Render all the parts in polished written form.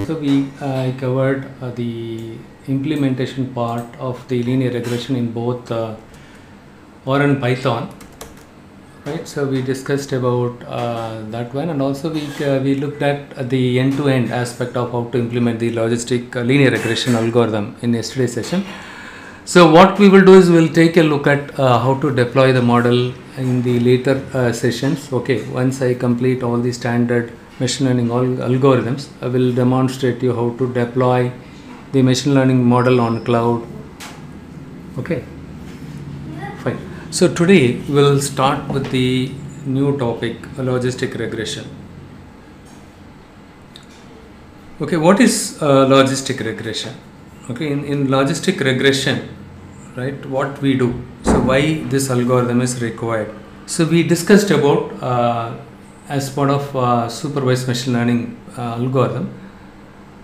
So we covered the implementation part of the linear regression in both R and Python, right? So we discussed about that one, and also we looked at the end-to-end aspect of how to implement the logistic linear regression algorithm in yesterday's session. So what we will do is we'll take a look at how to deploy the model in the later sessions. Okay, once I complete all the standard machine learning algorithms, I will demonstrate you how to deploy the machine learning model on cloud. Okay, fine. So today we'll start with the new topic, logistic regression. Okay, what is logistic regression? Okay, in logistic regression, right, what we do, so why this algorithm is required. So we discussed about as part of supervised machine learning algorithm,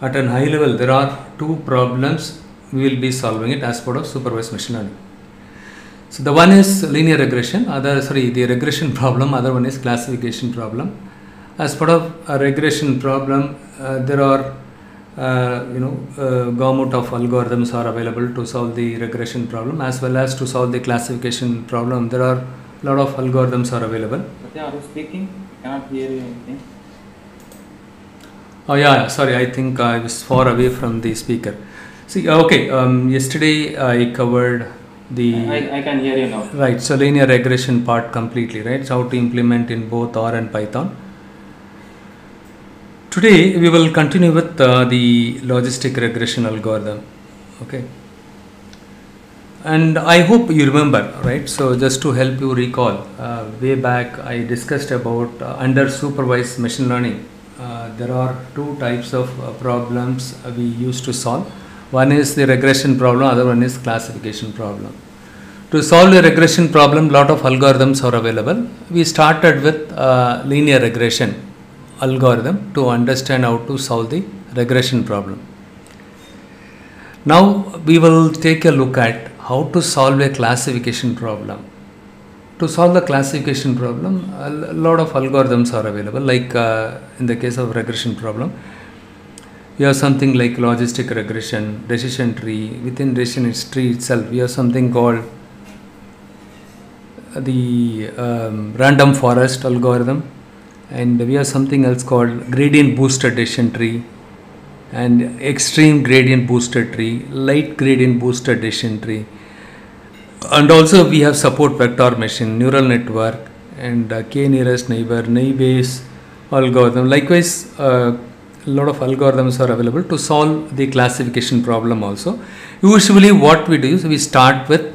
at a high level there are two problems we will be solving it as part of supervised machine learning. So the one is linear regression, the regression problem, other one is classification problem. As part of a regression problem, there are gamut of algorithms are available to solve the regression problem, as well as to solve the classification problem. There are a lot of algorithms are available. Are you speaking? I cannot hear you anything. Oh yeah, sorry, I think I was far away from the speaker. See, okay, yesterday I covered the... I can hear you now. Right, so linear regression part completely, right? So how to implement in both R and Python. Today we will continue with the logistic regression algorithm. Okay, and I hope you remember, right? So just to help you recall, way back I discussed about under supervised machine learning, there are two types of problems we used to solve. One is the regression problem, other one is classification problem. To solve the regression problem, lot of algorithms are available. We started with linear regression algorithm to understand how to solve the regression problem. Now we will take a look at how to solve a classification problem. To solve the classification problem, a lot of algorithms are available, like in the case of regression problem, we have something like logistic regression, decision tree. Within decision tree itself, we have something called the random forest algorithm, and we have something else called gradient boosted decision tree, and extreme gradient boosted tree, light gradient boosted decision tree, and also we have support vector machine, neural network, and k nearest neighbor, Bayes algorithm. Likewise, a lot of algorithms are available to solve the classification problem also. Usually what we do is we start with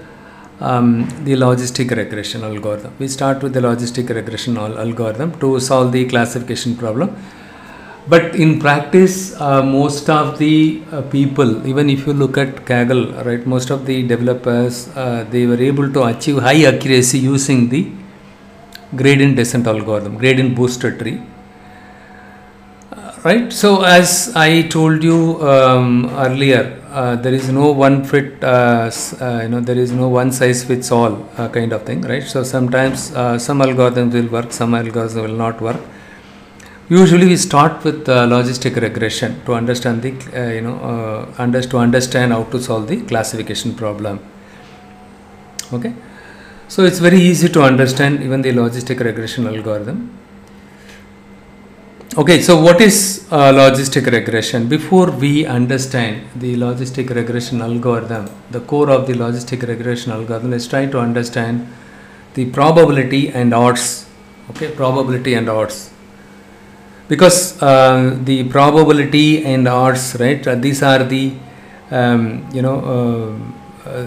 the logistic regression algorithm. We start with the logistic regression algorithm to solve the classification problem. But in practice, most of the people, even if you look at Kaggle, right, most of the developers, they were able to achieve high accuracy using the gradient descent algorithm, gradient boosted tree. Right. So as I told you earlier, there is no one fit, there is no one size fits all kind of thing, right? So sometimes some algorithms will work, some algorithms will not work. Usually we start with logistic regression to understand the, to understand how to solve the classification problem. Okay. So it's very easy to understand even the logistic regression algorithm. Okay, so what is logistic regression? Before we understand the logistic regression algorithm, the core of the logistic regression algorithm, let's try to understand the probability and odds. Okay, probability and odds. Because the probability and odds, right, these are the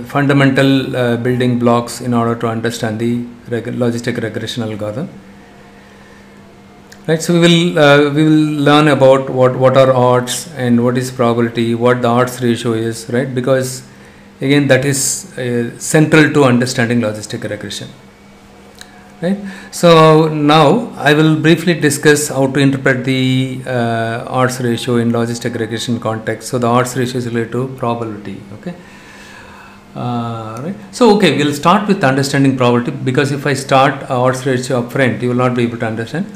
fundamental building blocks in order to understand the logistic regression algorithm. Right, so we will learn about what are odds and what is probability, what the odds ratio is, right? Because again that is central to understanding logistic regression. Right. So now I will briefly discuss how to interpret the odds ratio in logistic regression context. So the odds ratio is related to probability. Okay. Right. So okay, we'll start with understanding probability, because if I start odds ratio upfront, you will not be able to understand.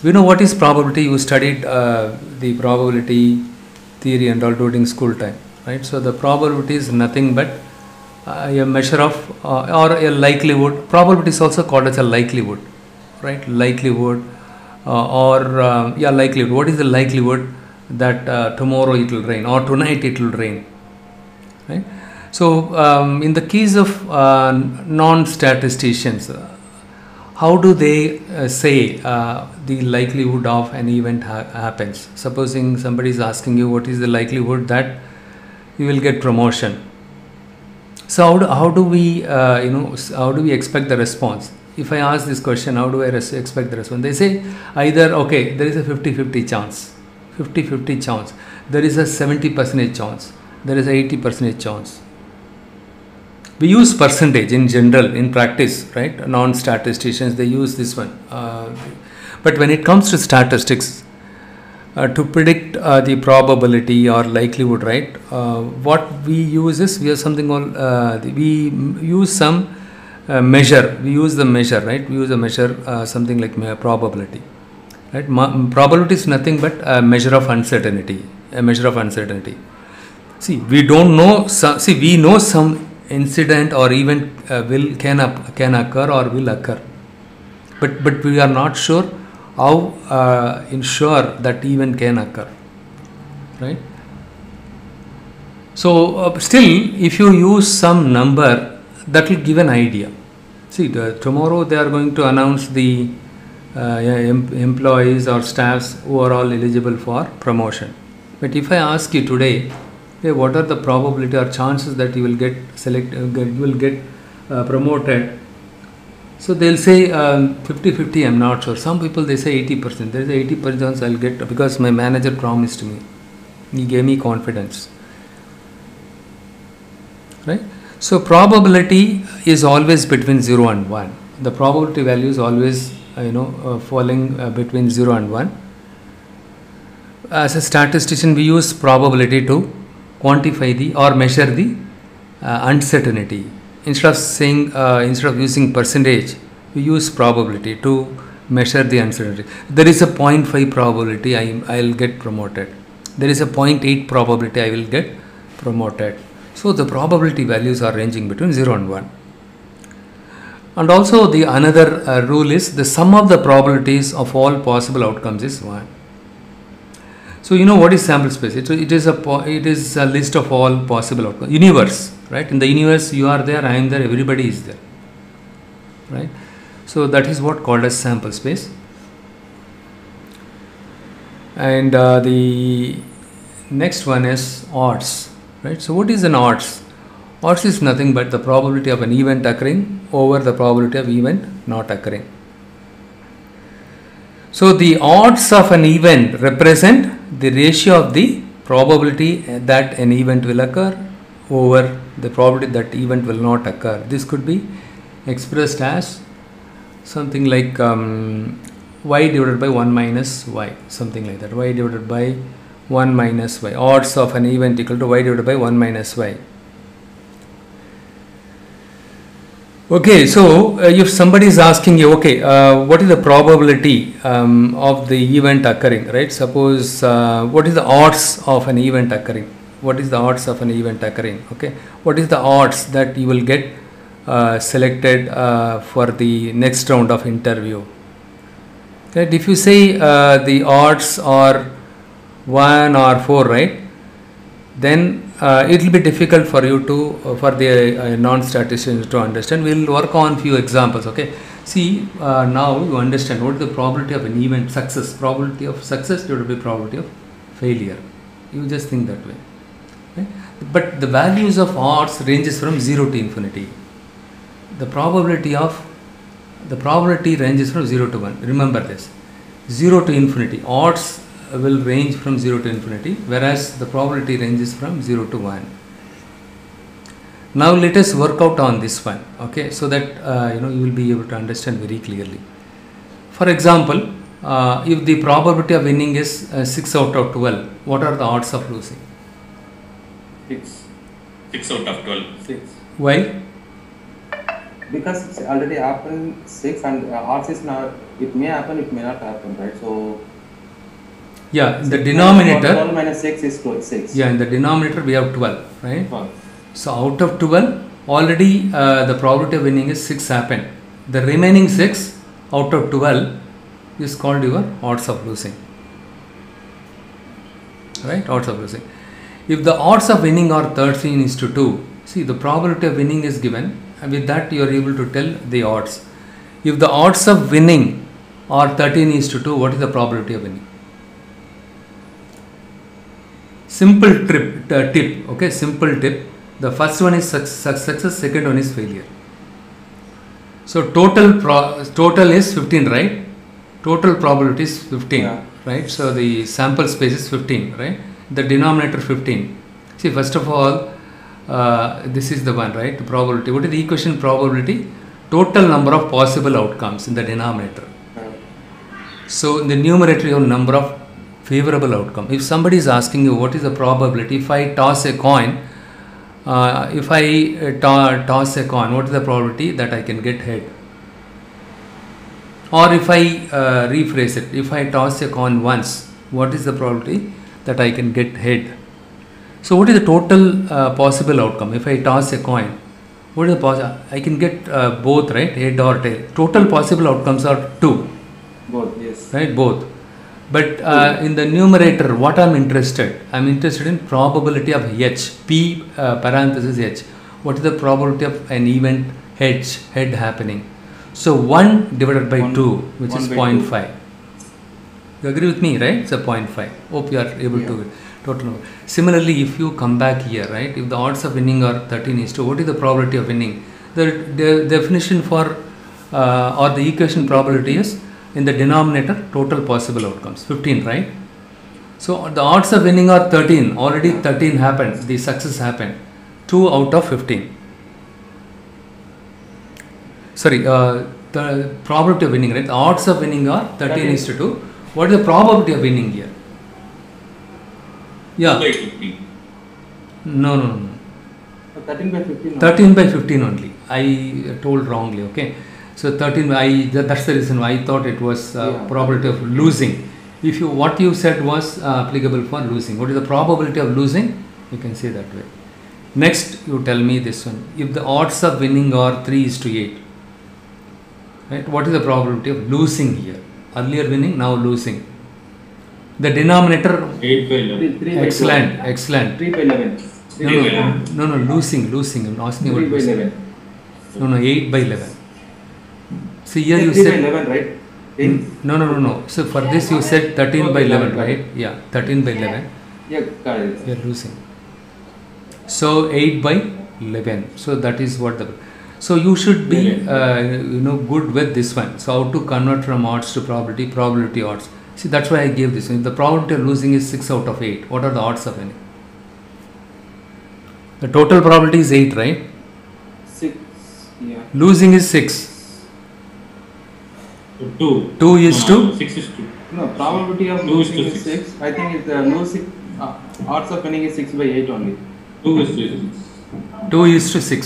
We know what is probability. You studied the probability theory and all during school time, right? So the probability is nothing but a measure of or a likelihood. Probability is also called as a likelihood, right? Likelihood likelihood. What is the likelihood that tomorrow it will rain or tonight it will rain, right? So in the case of non-statisticians, how do they say the likelihood of an event happens? Supposing somebody is asking you what is the likelihood that you will get promotion. So how do we how do we expect the response? If I ask this question, how do I expect the response? They say either okay, there is a 50-50 chance, 50-50 chance. There is a 70% chance. There is a 80% chance. We use percentage in general in practice, right? Non-statisticians, they use this one. But when it comes to statistics, to predict the probability or likelihood, right? What we use is we have something called we use some measure. We use the measure, right? We use a measure something like probability, right? Probability is nothing but a measure of uncertainty. A measure of uncertainty. See, we don't know. We know some incident or event can occur or will occur, but we are not sure how ensure that event can occur, right? So still, if you use some number, that will give an idea. See, tomorrow they are going to announce the employees or staffs who are all eligible for promotion. But if I ask you today, hey, what are the probability or chances that you will get promoted? So they'll say 50-50, I'm not sure. Some people they say 80%. There is a 80% chance I'll get because my manager promised me. He gave me confidence. Right? So probability is always between 0 and 1. The probability value is always falling between 0 and 1. As a statistician, we use probability to quantify the or measure the uncertainty. Instead of using percentage, we use probability to measure the uncertainty. There is a 0.5 probability I'll get promoted. There is a 0.8 probability I will get promoted. So the probability values are ranging between 0 and 1. And also the another rule is the sum of the probabilities of all possible outcomes is 1. So what is sample space? It is a list of all possible outcomes. Universe, right? In the universe, you are there, I am there, everybody is there, right? So that is what called as sample space. And the next one is odds, right? So what is an odds? Odds is nothing but the probability of an event occurring over the probability of event not occurring. So the odds of an event represent the ratio of the probability that an event will occur over the probability that event will not occur. This could be expressed as something like y divided by 1 minus y, something like that. Y divided by 1 minus y. Odds of an event equal to y divided by 1 minus y. Okay, so if somebody is asking you, okay, what is the probability of the event occurring, right? Suppose, what is the odds of an event occurring? What is the odds of an event occurring? Okay, what is the odds that you will get selected for the next round of interview? Right? If you say the odds are 1 or 4, right? Then it will be difficult for you to for the non-statisticians to understand. We will work on few examples. Okay, see now you understand what is the probability of an event success. Probability of success divided by probability of failure. You just think that way. Okay? But the values of odds ranges from 0 to infinity. The probability ranges from 0 to 1. Remember this: 0 to infinity. Odds will range from 0 to infinity, whereas the probability ranges from 0 to 1. Now let us work out on this one, okay, so that you will be able to understand very clearly. For example, if the probability of winning is 6 out of 12, what are the odds of losing? 6. 6 out of 12. 6. Why? Because it's already happened 6 and odds is not, it may happen, it may not happen, right? So Yeah, in the 12 denominator, minus 6 is 6. yeah, in the denominator we have 12, right? 12. So out of 12, already the probability of winning is 6 happened. The remaining 6 out of 12 is called your odds of losing. Right? Odds of losing. If the odds of winning are 13:2, see the probability of winning is given, and with that you are able to tell the odds. If the odds of winning are 13:2, what is the probability of winning? Simple tip, okay, simple tip. The first one is success, second one is failure. So total is 15, right? Total probability is 15, Yeah. right? So the sample space is 15, right? The denominator 15. See, first of all, this is the one, right? The probability. What is the equation probability? Total number of possible outcomes in the denominator. So in the numerator you have number of favorable outcome. If somebody is asking you what is the probability, if I toss a coin, toss a coin, what is the probability that I can get head? Or if I rephrase it, if I toss a coin once, what is the probability that I can get head? So what is the total possible outcome? If I toss a coin, what is the possible? I can get both, right? Head or tail. Total possible outcomes are 2. Both, yes. Right, both. But in the numerator, what I'm interested in probability of H, P parenthesis H. What is the probability of an event head happening? So 1 divided by 2, which 1 is by 0.5. You agree with me, right? It's a 0.5. Hope you are able to total number. Similarly, if you come back here, right? If the odds of winning are 13:2, what is the probability of winning? The definition for or the equation probability is in the denominator total possible outcomes 15, right? So the odds of winning are 13. Already 13 happened. The success happened. 2 out of 15. Sorry, the probability of winning, right? The odds of winning are 13:2. What is the probability of winning here? Yeah. By 15. No. 13 by 15. 13 by 15 only. I told wrongly. Okay. So 13. That's the reason why I thought it was probability of losing. If you what you said was applicable for losing. What is the probability of losing? You can say that way. Next, you tell me this one. If the odds of winning are 3:8, right? What is the probability of losing here? Earlier winning, now losing. The denominator. 8 by 11. 3 by Excellent. 3 by 11. No, losing. I'm asking 3 about by losing. 11. No, 8 by 11. See here Yeah, you 3 by said 11, right? no. So for this you said 13 by 11, right? Yeah, 13 by 11. Yeah, got it. You are losing. So 8 by 11. So that is what the. So you should be good with this one. So how to convert from odds to probability odds. See, that's why I gave this one. If the probability of losing is 6 out of 8, what are the odds of winning? The total probability is 8, right? 6. Yeah. Losing is 6. 2. 2 is to 6 is 2. No, probability of 2 is losing to is 6. 6. I think it's losing. Odds of winning is 6 by 8 only. 2 is to 6. 2 is to 6.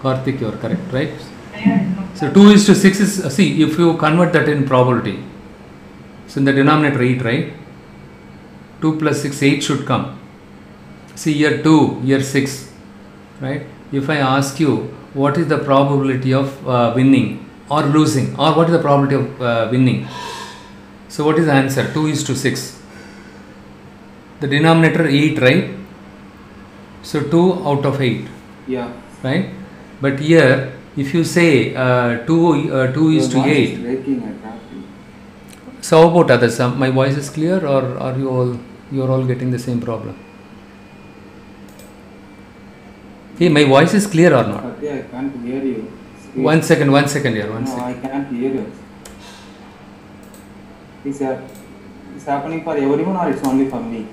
Karthik, you are correct, right? So 2 is to 6 is, see, if you convert that in probability, so in the denominator 8, right? 2 plus 6, 8 should come. See here 2, here 6, right? If I ask you what is the probability of winning or losing, or what is the probability of winning? So what is the answer? 2 is to 6. The denominator 8, right? So 2 out of 8. Yeah. Right? But here, if you say 2 is to 8. Breaking, I can't see. So how about others? My voice is clear, or are you are all getting the same problem? Hey, my voice is clear or not? Yeah, I can't hear you. One second here. No, I can't hear you. It's happening for everyone, or it's only for me?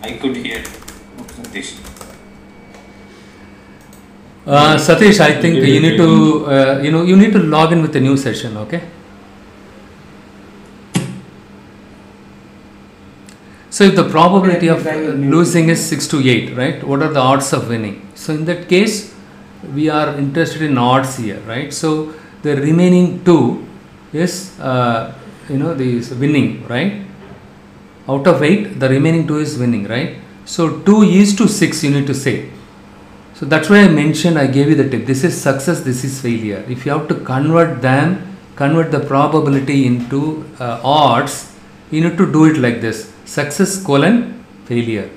I could hear Okay. this. Satish, I think you need to you need to log in with a new session, okay? So if the probability of losing is 6 to 8, right? What are the odds of winning? So in that case, we are interested in odds here, right? So the remaining 2 is this winning, right? Out of 8, the remaining 2 is winning, right? So 2 is to 6 you need to say. So that's why I gave you the tip. This is success, this is failure. If you have to convert the probability into odds, you need to do it like this: success colon failure.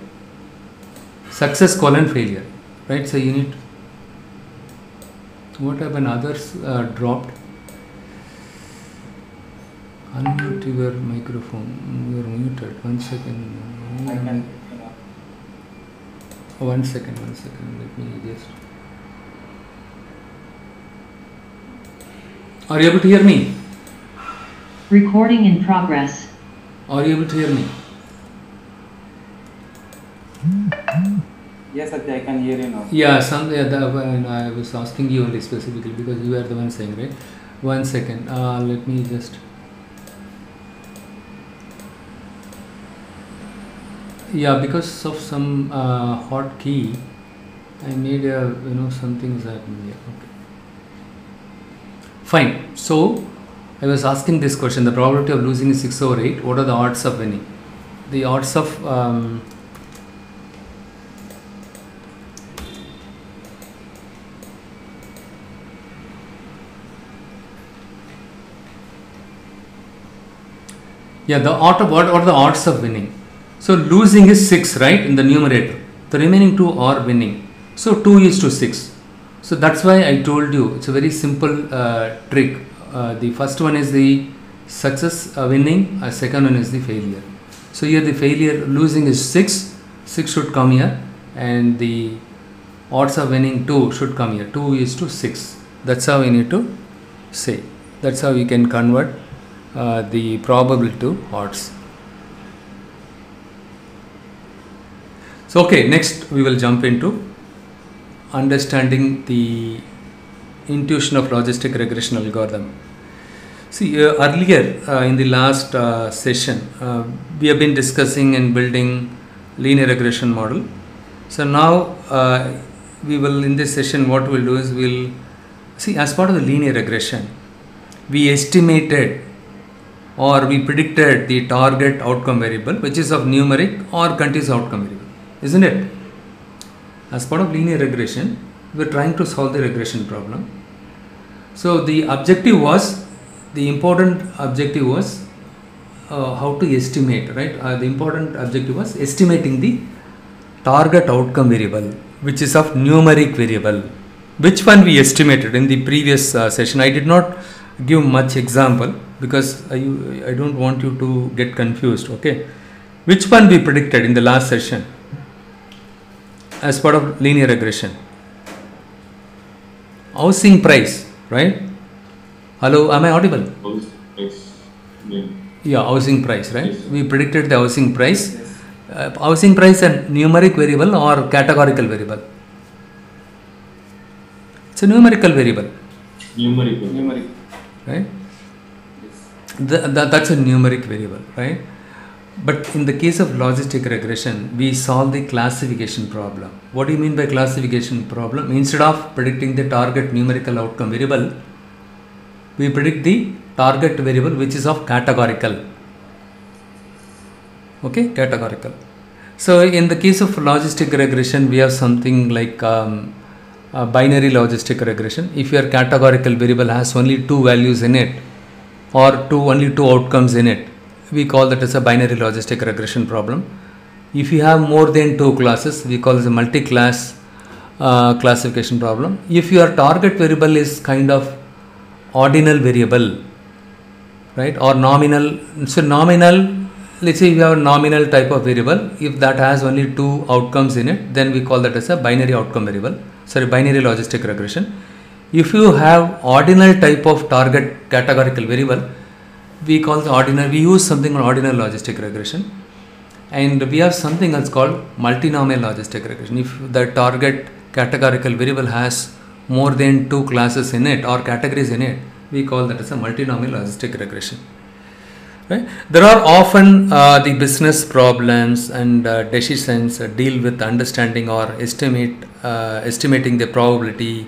Success colon failure, right? So you need. What happened? Others dropped. Unmute your microphone. You are muted. 1 second. I can. 1 second. Let me just. Are you able to hear me? Recording in progress. Are you able to hear me? Yes, Satya, I can hear you now. Yeah, I was asking you only specifically because you were the one saying, right? 1 second. Let me just. Yeah, because of some hot key, I made a something is happening here. Okay. Fine. So I was asking this question: the probability of losing is 6 over 8. What are the odds of winning? The odds of what are the odds of winning? So losing is 6, right, in the numerator. The remaining 2 are winning. So 2 is to 6. So that's why I told you it's a very simple trick. The first one is the success winning, second one is the failure. So here the failure losing is 6. 6 should come here, and the odds of winning 2 should come here. 2 is to 6. That's how we need to say. That's how we can convert the probability to odds. So okay, next we will jump into understanding the intuition of logistic regression algorithm. See, earlier in the last session, we have been discussing and building linear regression model. So now we will, in this session, what we'll do is we'll see, as part of the linear regression, we estimated or we predicted the target outcome variable, which is of numeric or continuous outcome variable, isn't it? As part of linear regression, we are trying to solve the regression problem. So the important objective was how to estimate, right? The important objective was estimating the target outcome variable, which is of numeric variable. Which one we estimated in the previous session? I did not give much example because I don't want you to get confused. Okay, which one we predicted in the last session as part of linear regression? Housing price, right? Hello, am I audible? Yeah, housing price, right? Yes. We predicted the housing price. Yes. Housing price a numeric variable or categorical variable? It's a numerical variable, Numeric. right? Yes. That's a numeric variable, right? But in the case of logistic regression, we solve the classification problem. What do you mean by classification problem? Instead of predicting the target numerical outcome variable, we predict the target variable which is of categorical. Okay, categorical. So in the case of logistic regression, we have something like binary logistic regression. If your categorical variable has only 2 values in it or only 2 outcomes in it, we call that as a binary logistic regression problem. If you have more than 2 classes, we call it a multi-class classification problem. If your target variable is kind of ordinal variable, right, or nominal. So nominal, let's say you have a nominal type of variable. If that has only 2 outcomes in it, then we call that as a binary outcome variable. Binary logistic regression. If you have ordinal type of target categorical variable, we call the ordinal. We use something called ordinal logistic regression, and we have something else called multinomial logistic regression. If the target categorical variable has more than 2 classes in it or categories in it, we call that as a multinomial logistic regression. Right? There are often the business problems and decisions deal with understanding or estimating the probability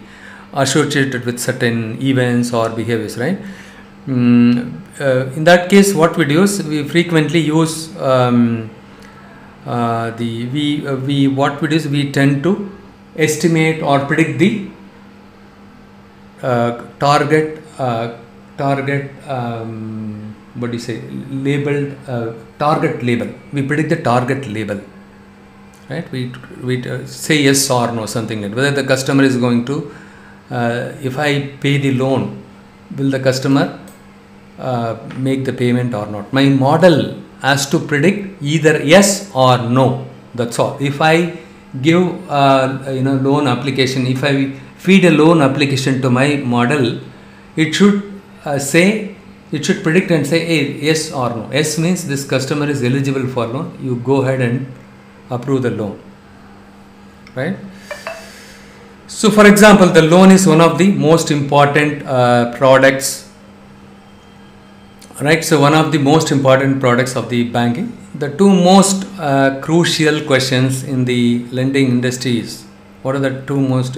associated with certain events or behaviors, right? In that case, what we do is we frequently use what we do is we tend to estimate or predict the target what do you say, labeled target label. We predict the target label, right? We say yes or no, something like whether the customer is going to if I pay the loan, will the customer make the payment or not. My model has to predict either yes or no. That's all. If I give loan application, if I feed a loan application to my model, it should predict and say, hey, yes or no. Yes means this customer is eligible for loan. You go ahead and approve the loan, right? So, for example, the loan is one of the most important products. Right, so one of the most important products of the banking. The two most crucial questions in the lending industry is, what are the two most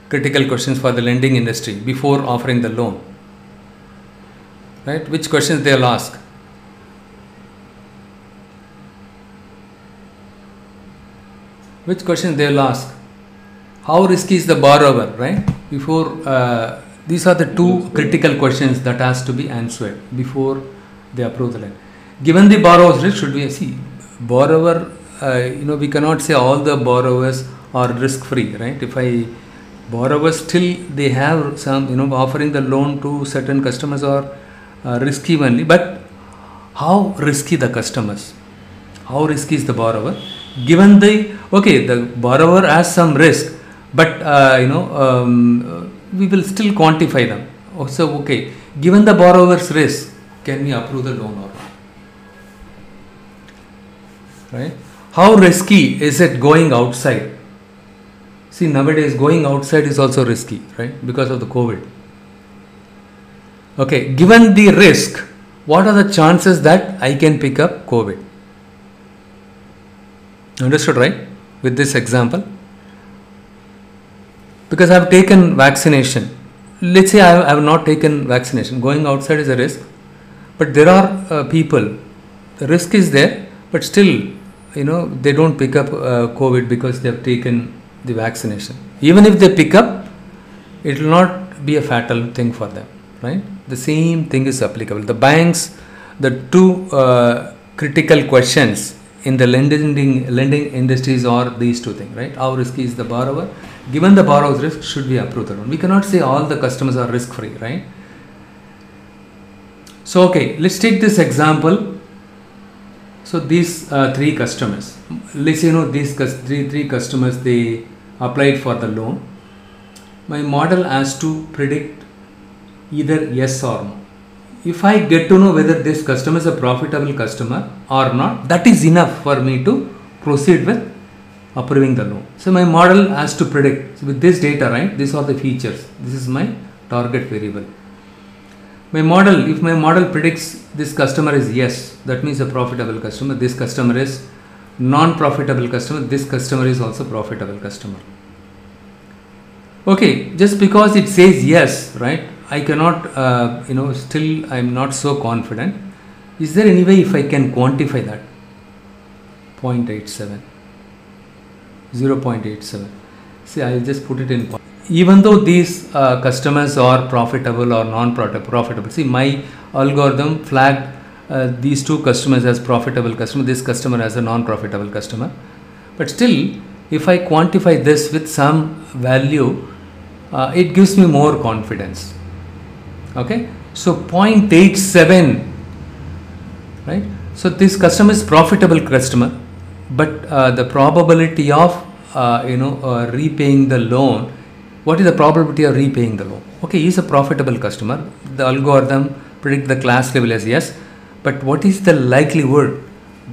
critical questions for the lending industry before offering the loan? Right, which questions they'll ask? Which questions they'll ask? How risky is the borrower? Right, before. These are the two critical questions that has to be answered before they approve the loan. Given the borrower's risk, should we see borrower? We cannot say all the borrowers are risk free, right? If borrowers still they have some offering the loan to certain customers are risky only. But how risky the customers? How risky is the borrower? Given the borrower has some risk, but we will still quantify them. So, given the borrower's risk, can we approve the loan or not? Right? How risky is it going outside? See, nowadays going outside is also risky, right? Because of the COVID. Given the risk, what are the chances that I can pick up COVID? Understood, right? With this example. Because I have taken vaccination. Let's say I have not taken vaccination. Going outside is a risk. But there are people, the risk is there, but still, they don't pick up COVID because they have taken the vaccination. Even if they pick up, it will not be a fatal thing for them, right? The same thing is applicable. The banks, the two critical questions in the lending industries are these two things, right? How risky is the borrower? Given the borrower's risk, should we approve the loan? We cannot say all the customers are risk free, right? So, let's take this example. So, these three customers, let's say these three customers, they applied for the loan. My model has to predict either yes or no. If I get to know whether this customer is a profitable customer or not, that is enough for me to proceed with approving the loan. So my model has to predict, so with this data, right, these are the features, this is my target variable. My model, if my model predicts this customer is yes, that means a profitable customer, this customer is non-profitable customer, this customer is also profitable customer. Just because it says yes, right, I cannot, still I am not so confident. Is there any way if I can quantify that? 0.87. 0.87. See, I will just put it in. Even though these customers are profitable or non-profitable, see, my algorithm flagged these two customers as profitable customer, this customer as a non-profitable customer. But still, if I quantify this with some value, it gives me more confidence. So 0.87, right? So this customer is profitable customer, but the probability of repaying the loan, what is the probability of repaying the loan? He is a profitable customer. The algorithm predict the class level as yes, but what is the likelihood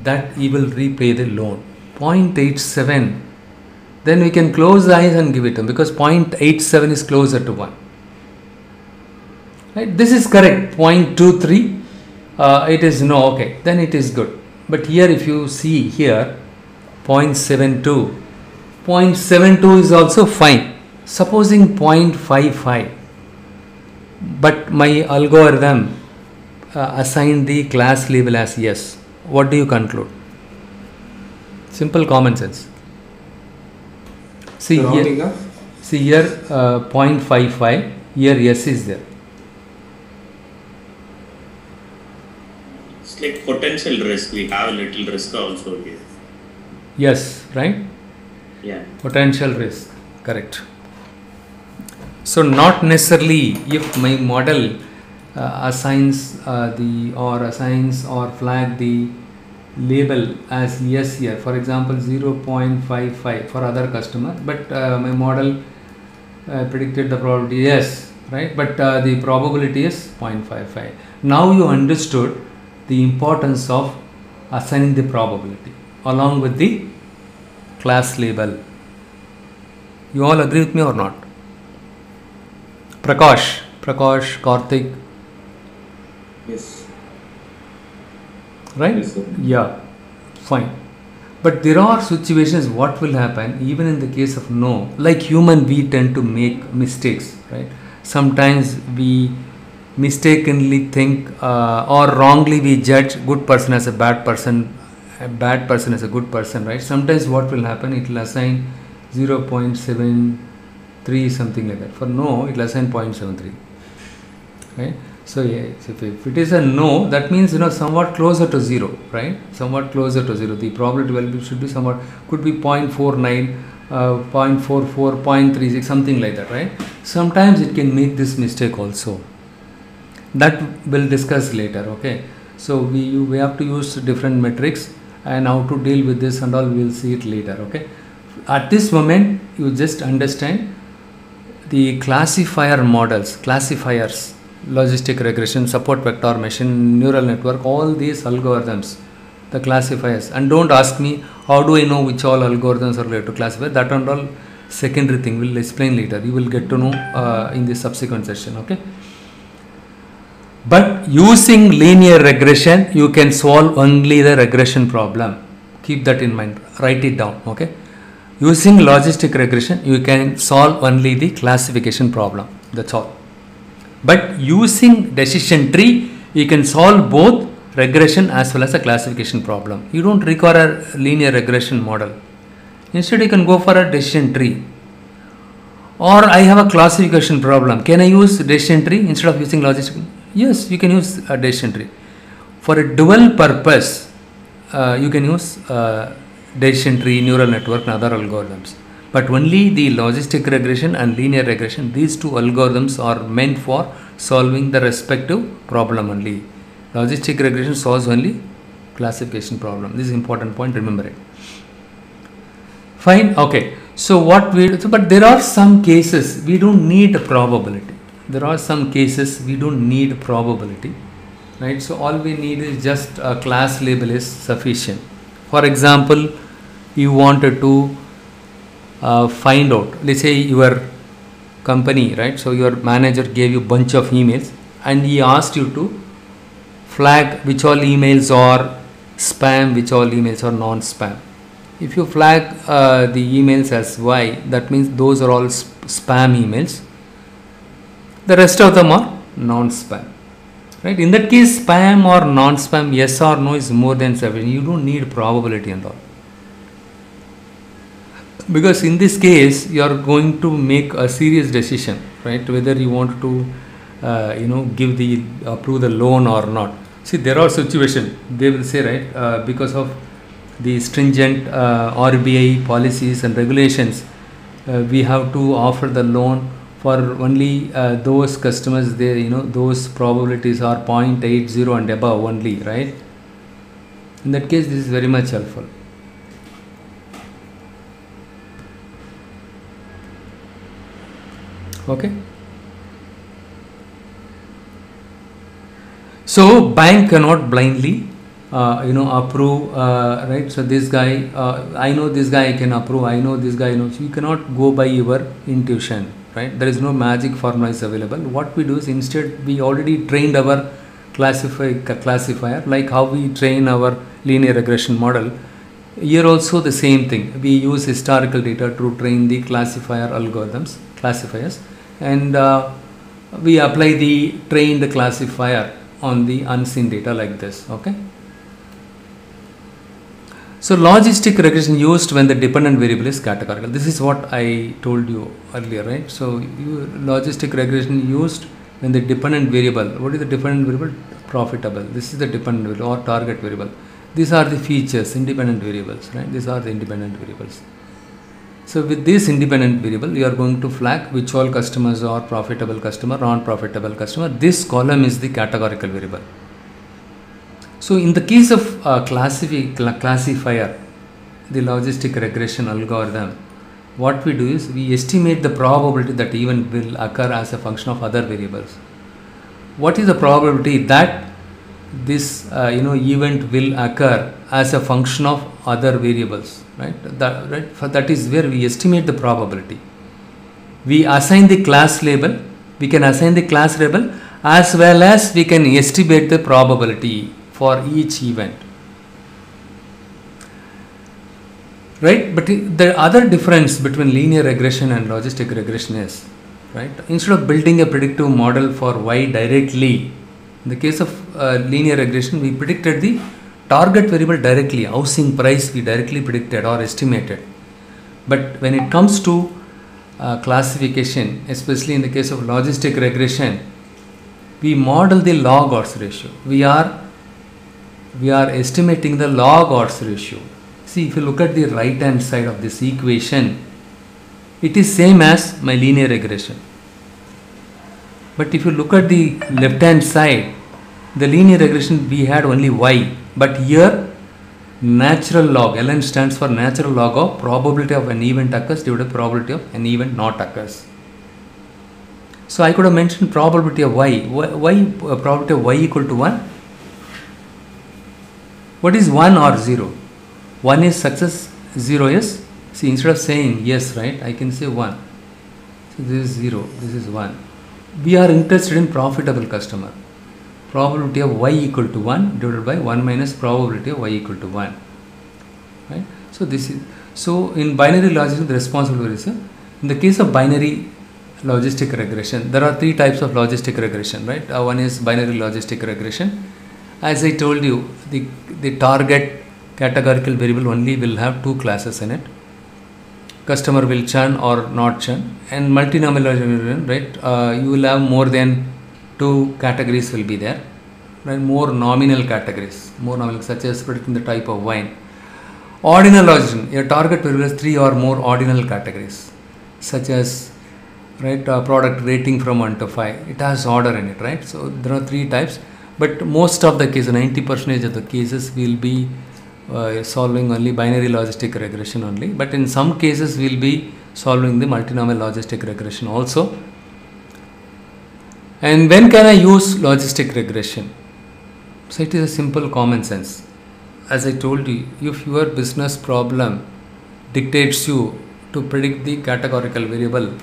that he will repay the loan? 0.87. Then we can close the eyes and give it to him, because 0.87 is closer to 1. Right? This is correct. 0.23. It is no. Then it is good. But here, if you see here, 0.72. 0.72 is also fine. Supposing 0.55. but my algorithm assigned the class label as yes. What do you conclude? Simple common sense. See here, 0.55, here yes is there. It's like potential risk. We have a little risk also here. Yes, right? Yeah. Potential risk, correct. So not necessarily if my model assigns or flag the label as yes here, for example 0.55 for other customer, but my model predicted the probability yes, right, but the probability is 0.55. Now you understood the importance of assigning the probability along with the class label. You all agree with me or not? Prakash, Karthik, Yes. right? Yes, sir. Yeah, fine. But there are situations what will happen even in the case of no. Like human, we tend to make mistakes, right? Sometimes we mistakenly think or wrongly we judge good person as a bad person as a good person, right? Sometimes what will happen, it will assign 0.73 something like that. For no, it will assign 0.73, right? So yes, if it is a no, that means somewhat closer to 0, right? Somewhat closer to 0. The probability value should be somewhat, could be 0.49, 0.44, 0.36, something like that, right? Sometimes it can make this mistake also. That we'll discuss later, okay? So we have to use different metrics and how to deal with this and all, we will see it later, okay? At this moment, you just understand the classifiers, logistic regression, support vector machine, neural network, all these algorithms, the classifiers. And don't ask me how do I know which all algorithms are related to classifier. That and all secondary thing, we'll explain later. You will get to know in the subsequent session, okay? But using linear regression, you can solve only the regression problem. Keep that in mind. Write it down, okay? Using logistic regression, you can solve only the classification problem. That's all. But using decision tree, you can solve both regression as well as a classification problem. You don't require a linear regression model. Instead, you can go for a decision tree. Or I have a classification problem. Can I use decision tree instead of using logistic? Yes, you can use a decision tree. For a dual purpose, you can use decision tree, neural network and other algorithms. But only the logistic regression and linear regression, these two algorithms are meant for solving the respective problem only. Logistic regression solves only classification problem. This is important point, remember it. Fine, okay. So what but there are some cases we don't need a probability. There are some cases we don't need probability, right? So all we need is just a class label is sufficient. For example, you wanted to find out, let's say your company, right? So your manager gave you bunch of emails and he asked you to flag which all emails are spam, which all emails are non-spam. If you flag the emails as Y, that means those are all spam emails. The rest of them are non-spam, right? In that case, spam or non-spam, yes or no is more than sufficient. You don't need probability and all. Because in this case, you are going to make a serious decision, right? Whether you want to, approve the loan or not. See, there are situations, they will say, right, because of the stringent RBI policies and regulations, we have to offer the loan for only those customers, those probabilities are 0.80 and above only, right? In that case, this is very much helpful. Okay. So bank cannot blindly approve, right? So this guy, I know this guy can approve, I know this guy knows. You cannot go by your intuition, right? There is no magic formula is available. What we do is instead we already trained our classifier, like how we train our linear regression model. Here also the same thing. We use historical data to train the classifiers, and we apply the trained classifier on the unseen data like this. Okay. So logistic regression used when the dependent variable is categorical. This is what I told you earlier, right? So logistic regression used when the dependent variable. What is the dependent variable? Profitable. This is the dependent variable or target variable. These are the features, independent variables, right? These are the independent variables. So with this independent variable, you are going to flag which all customers are profitable customer, non-profitable customer. This column is the categorical variable. So in the case of classifier, the logistic regression algorithm, what we do is we estimate the probability that event will occur as a function of other variables. What is the probability that this event will occur as a function of other variables, right? That is where we estimate the probability. We assign the class label. We can assign the class label as well as we can estimate the probability for each event, right? But the other difference between linear regression and logistic regression is, right, instead of building a predictive model for y directly, in the case of linear regression, we predicted the target variable directly, housing price we directly predicted or estimated. But when it comes to classification, especially in the case of logistic regression, we model the log odds ratio. We are estimating the log odds ratio. See, if you look at the right hand side of this equation, it is same as my linear regression. But if you look at the left hand side, the linear regression we had only y, but here natural log, ln stands for natural log of probability of an event occurs divided by probability of an event not occurs. So I could have mentioned probability of y. Probability of y equal to 1. What is 1 or 0? 1 is success, 0 is, see, instead of saying yes, right, I can say 1. So this is 0, this is 1. We are interested in profitable customer. Probability of y equal to 1 divided by 1 minus probability of y equal to 1. Right? So this is, so in binary logic, the responsible is, in the case of binary logistic regression, there are three types of logistic regression, right? One is binary logistic regression. As I told you, the target categorical variable only will have two classes in it. Customer will churn or not churn, and multinomial regression, right? You will have more than two categories will be there, right? More nominal categories, such as predicting the type of wine. Ordinal logistic, your target variable has three or more ordinal categories, such as, right, product rating from 1 to 5. It has order in it, right? So there are three types. But most of the cases, 90% of the cases, will be solving only binary logistic regression only. But in some cases, we will be solving the multinomial logistic regression also. And when can I use logistic regression? So it is a simple common sense. As I told you, if your business problem dictates you to predict the categorical variable,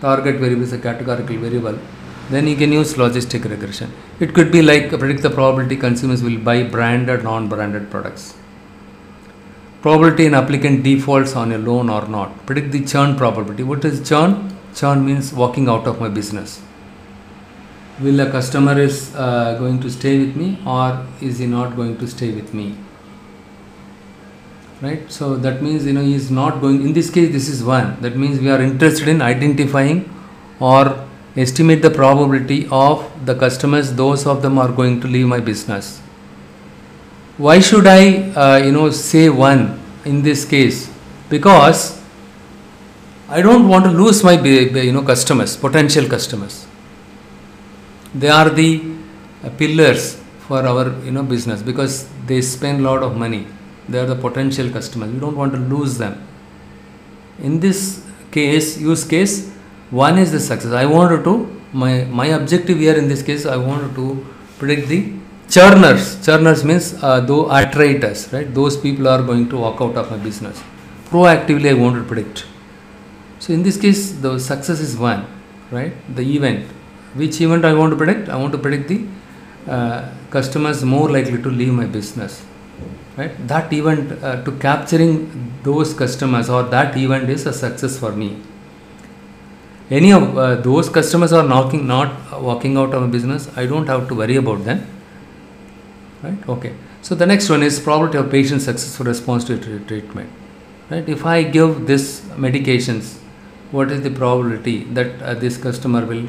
target variable is a categorical variable, then you can use logistic regression. It could be like predict the probability consumers will buy branded, non-branded products. Probability an applicant defaults on a loan or not. Predict the churn probability. What is churn? Churn means walking out of my business. Will a customer is going to stay with me or is he not going to stay with me? Right? So that means, he is not going, in this case this is 1. That means we are interested in identifying or estimate the probability of the customers, those of them are going to leave my business. Why should I say 1 in this case? Because I don't want to lose my customers, potential customers. They are the pillars for our business, because they spend a lot of money. They are the potential customers. We don't want to lose them. In this use case, 1 is the success. I wanted to, my objective here in this case, I wanted to predict the churners. Churners means though attritus, right? Those people are going to walk out of my business. Proactively I want to predict. So in this case, the success is 1, right? The event. Which event I want to predict? I want to predict the customers more likely to leave my business. Right? That event, to capturing those customers, or that event is a success for me. Any of those customers are not walking out of a business, I don't have to worry about them. Right? Okay. So the next one is probability of patient successful response to treatment. Right? If I give this medications, what is the probability that this customer will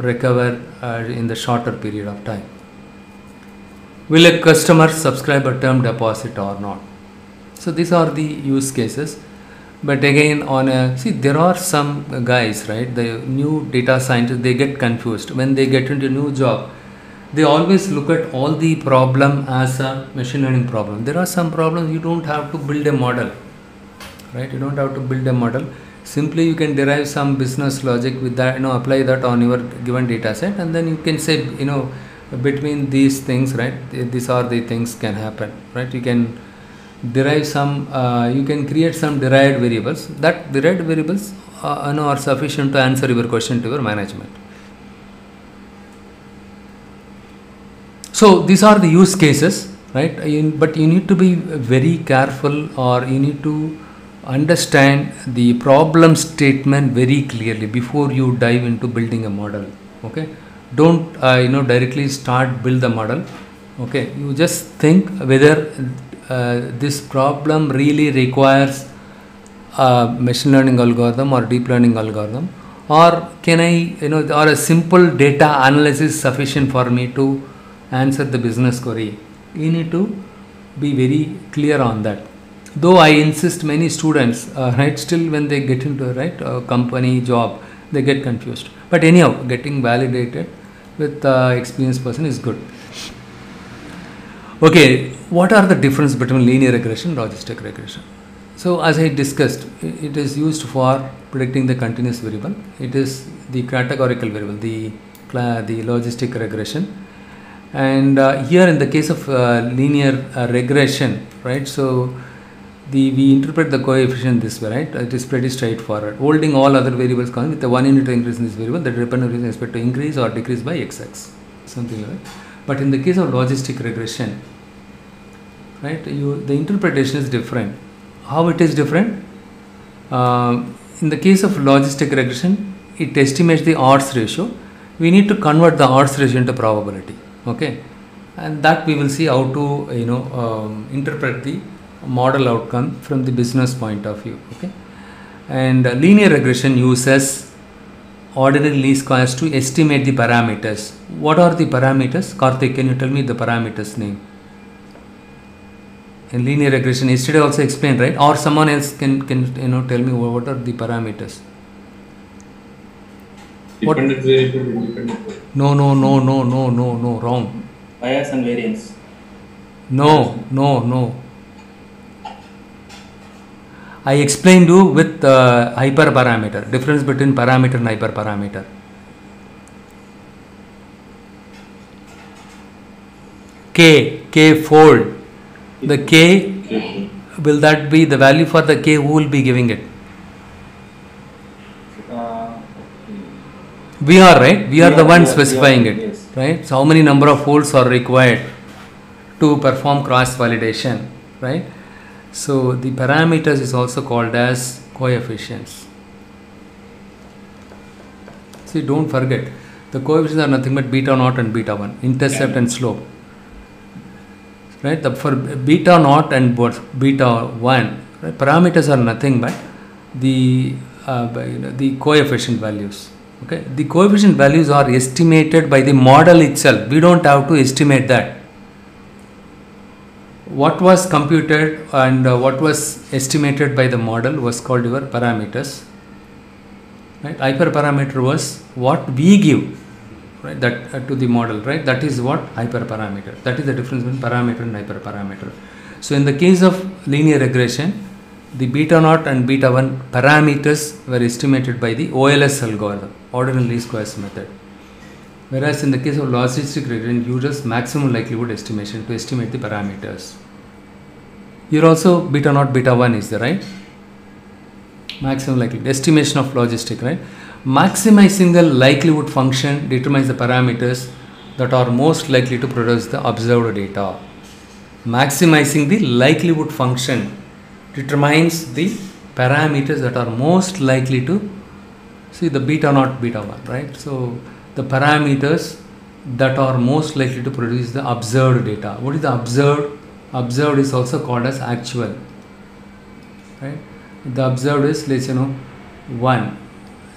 recover in the shorter period of time? Will a customer subscribe a term deposit or not? So these are the use cases. But again, there are some guys, right? The new data scientists, they get confused when they get into a new job. They always look at all the problem as a machine learning problem. There are some problems you don't have to build a model, right? You don't have to build a model. Simply you can derive some business logic with that, apply that on your given data set, and then you can say, between these things, right? These are the things can happen, right? You can derive some, you can create some derived variables. That derived variables are sufficient to answer your question to your management. So these are the use cases, right? But you need to be very careful, or you need to understand the problem statement very clearly before you dive into building a model. Okay, don't directly build the model. Okay, you just think whether this problem really requires a machine learning algorithm or deep learning algorithm, or can I or a simple data analysis sufficient for me to answer the business query. You need to be very clear on that. Though I insist, many students still when they get into a company job, they get confused. But anyhow, getting validated with experienced person is good. Okay, what are the difference between linear regression and logistic regression? So as I discussed, it is used for predicting the continuous variable. It is the categorical variable, the logistic regression. And here in the case of linear regression, right? So we interpret the coefficient this way, right? It is pretty straightforward. Holding all other variables constant with the 1 unit increase in this variable, the dependent variable is expected to increase or decrease by xx, something like that. But in the case of logistic regression, right? The interpretation is different. How it is different? In the case of logistic regression, it estimates the odds ratio. We need to convert the odds ratio into probability. Okay, and that we will see how to interpret the model outcome from the business point of view. Okay, and linear regression uses ordinary least squares to estimate the parameters. What are the parameters? Karthik, can you tell me the parameters name? In linear regression, yesterday also explained, right? Or someone else can tell me what are the parameters? Dependent variable, independent. No, wrong. Bias and variance. No. I explained you with hyperparameter, difference between parameter and hyperparameter. K fold. The K, will that be the value for the K? Who will be giving it? We are, right? We are the ones specifying it, yes. Right? So how many number of folds are required to perform cross validation, right? So the parameters is also called as coefficients. See, don't forget, the coefficients are nothing but beta naught and beta 1, intercept and slope. Right? For beta naught and beta 1, right? Parameters are nothing but the coefficient values. Okay, the coefficient values are estimated by the model itself. We don't have to estimate that. What was computed and what was estimated by the model was called your parameters. Right? Hyperparameter was what we give, right? That to the model, right? That is what hyperparameter. That is the difference between parameter and hyperparameter. So in the case of linear regression, the beta naught and beta 1 parameters were estimated by the OLS algorithm, ordinary least squares method. Whereas in the case of logistic regression, uses maximum likelihood estimation to estimate the parameters. Here also beta naught, beta 1 is there, right? Maximum likelihood estimation of logistic, right? Maximizing the likelihood function determines the parameters that are most likely to produce the observed data. Maximizing the likelihood function determines the parameters that are most likely to see the beta naught, beta 1, right? So the parameters that are most likely to produce the observed data. What is the observed? Observed is also called as actual, right? The observed is, let's 1,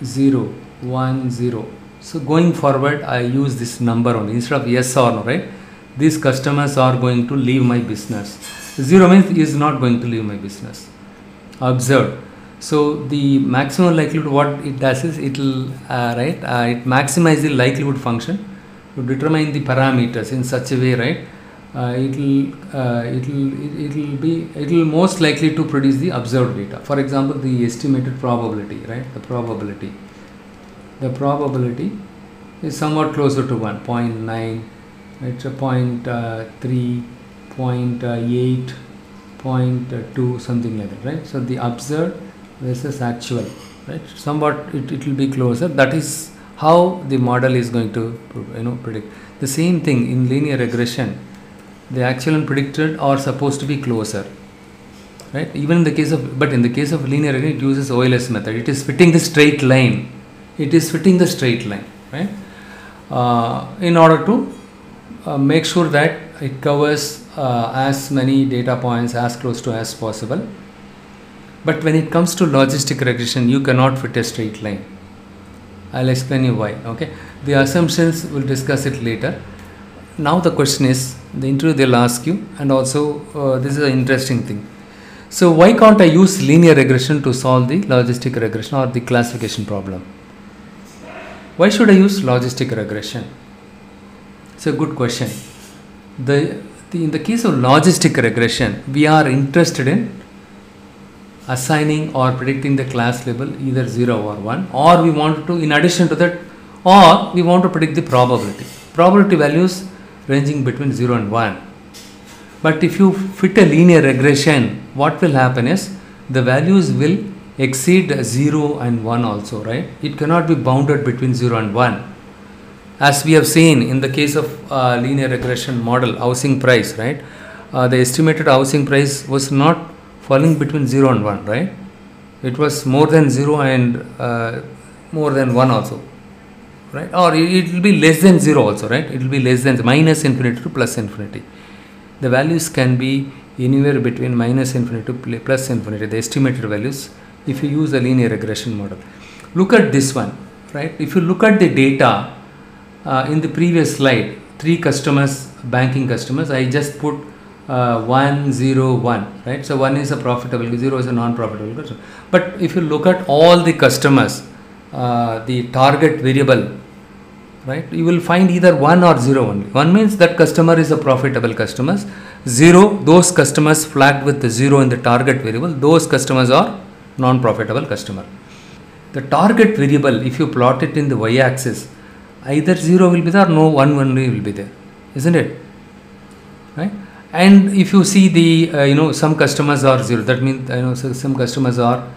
0, 1, 0. So going forward, I use this number only instead of yes or no, right? These customers are going to leave my business. 0 means is not going to leave my business. Observed. So the maximum likelihood, what it does is it will it maximizes the likelihood function to determine the parameters in such a way, right? It will most likely to produce the observed data. For example, the estimated probability, right? The probability is somewhat closer to 1, 0.9, it's a 0.3, 0.8, 0.2, something like that, right? So the observed versus actual, right? Somewhat it will be closer. That is how the model is going to predict. The same thing in linear regression, the actual and predicted are supposed to be closer, right? Even in the case of, but in the case of linear regression, it uses OLS method. It is fitting the straight line. It is fitting the straight line, right? In order to make sure that it covers as many data points as close to as possible. But when it comes to logistic regression, you cannot fit a straight line. I'll explain you why. Okay, the assumptions we'll discuss it later. Now the question is, the interview they'll ask you, and also this is an interesting thing. So why can't I use linear regression to solve the logistic regression or the classification problem? Why should I use logistic regression? It's a good question. In the case of logistic regression, we are interested in assigning or predicting the class label either 0 or 1, or we want to, in addition to that, or we want to predict the probability values ranging between 0 and 1. But if you fit a linear regression, what will happen is the values will exceed 0 and 1 also, right? It cannot be bounded between 0 and 1. As we have seen in the case of linear regression model, housing price, right? The estimated housing price was not falling between 0 and 1, right? It was more than 0 and more than 1 also, right? Or it will be less than 0 also, right? It will be less than minus infinity to plus infinity. The values can be anywhere between minus infinity to plus infinity, the estimated values, if you use a linear regression model. Look at this one, right? If you look at the data in the previous slide, 3 customers, banking customers, I just put 1, 0, 1, right? So 1 is a profitable, 0 is a non-profitable customer. But if you look at all the customers, the target variable, right, you will find either 1 or 0 only. 1 means that customer is a profitable customer. 0, those customers flagged with the 0 in the target variable, those customers are non-profitable customer. The target variable, if you plot it in the y-axis, either 0 will be there or no 1 only will be there, isn't it? Right? And if you see the some customers are 0, that means so some customers are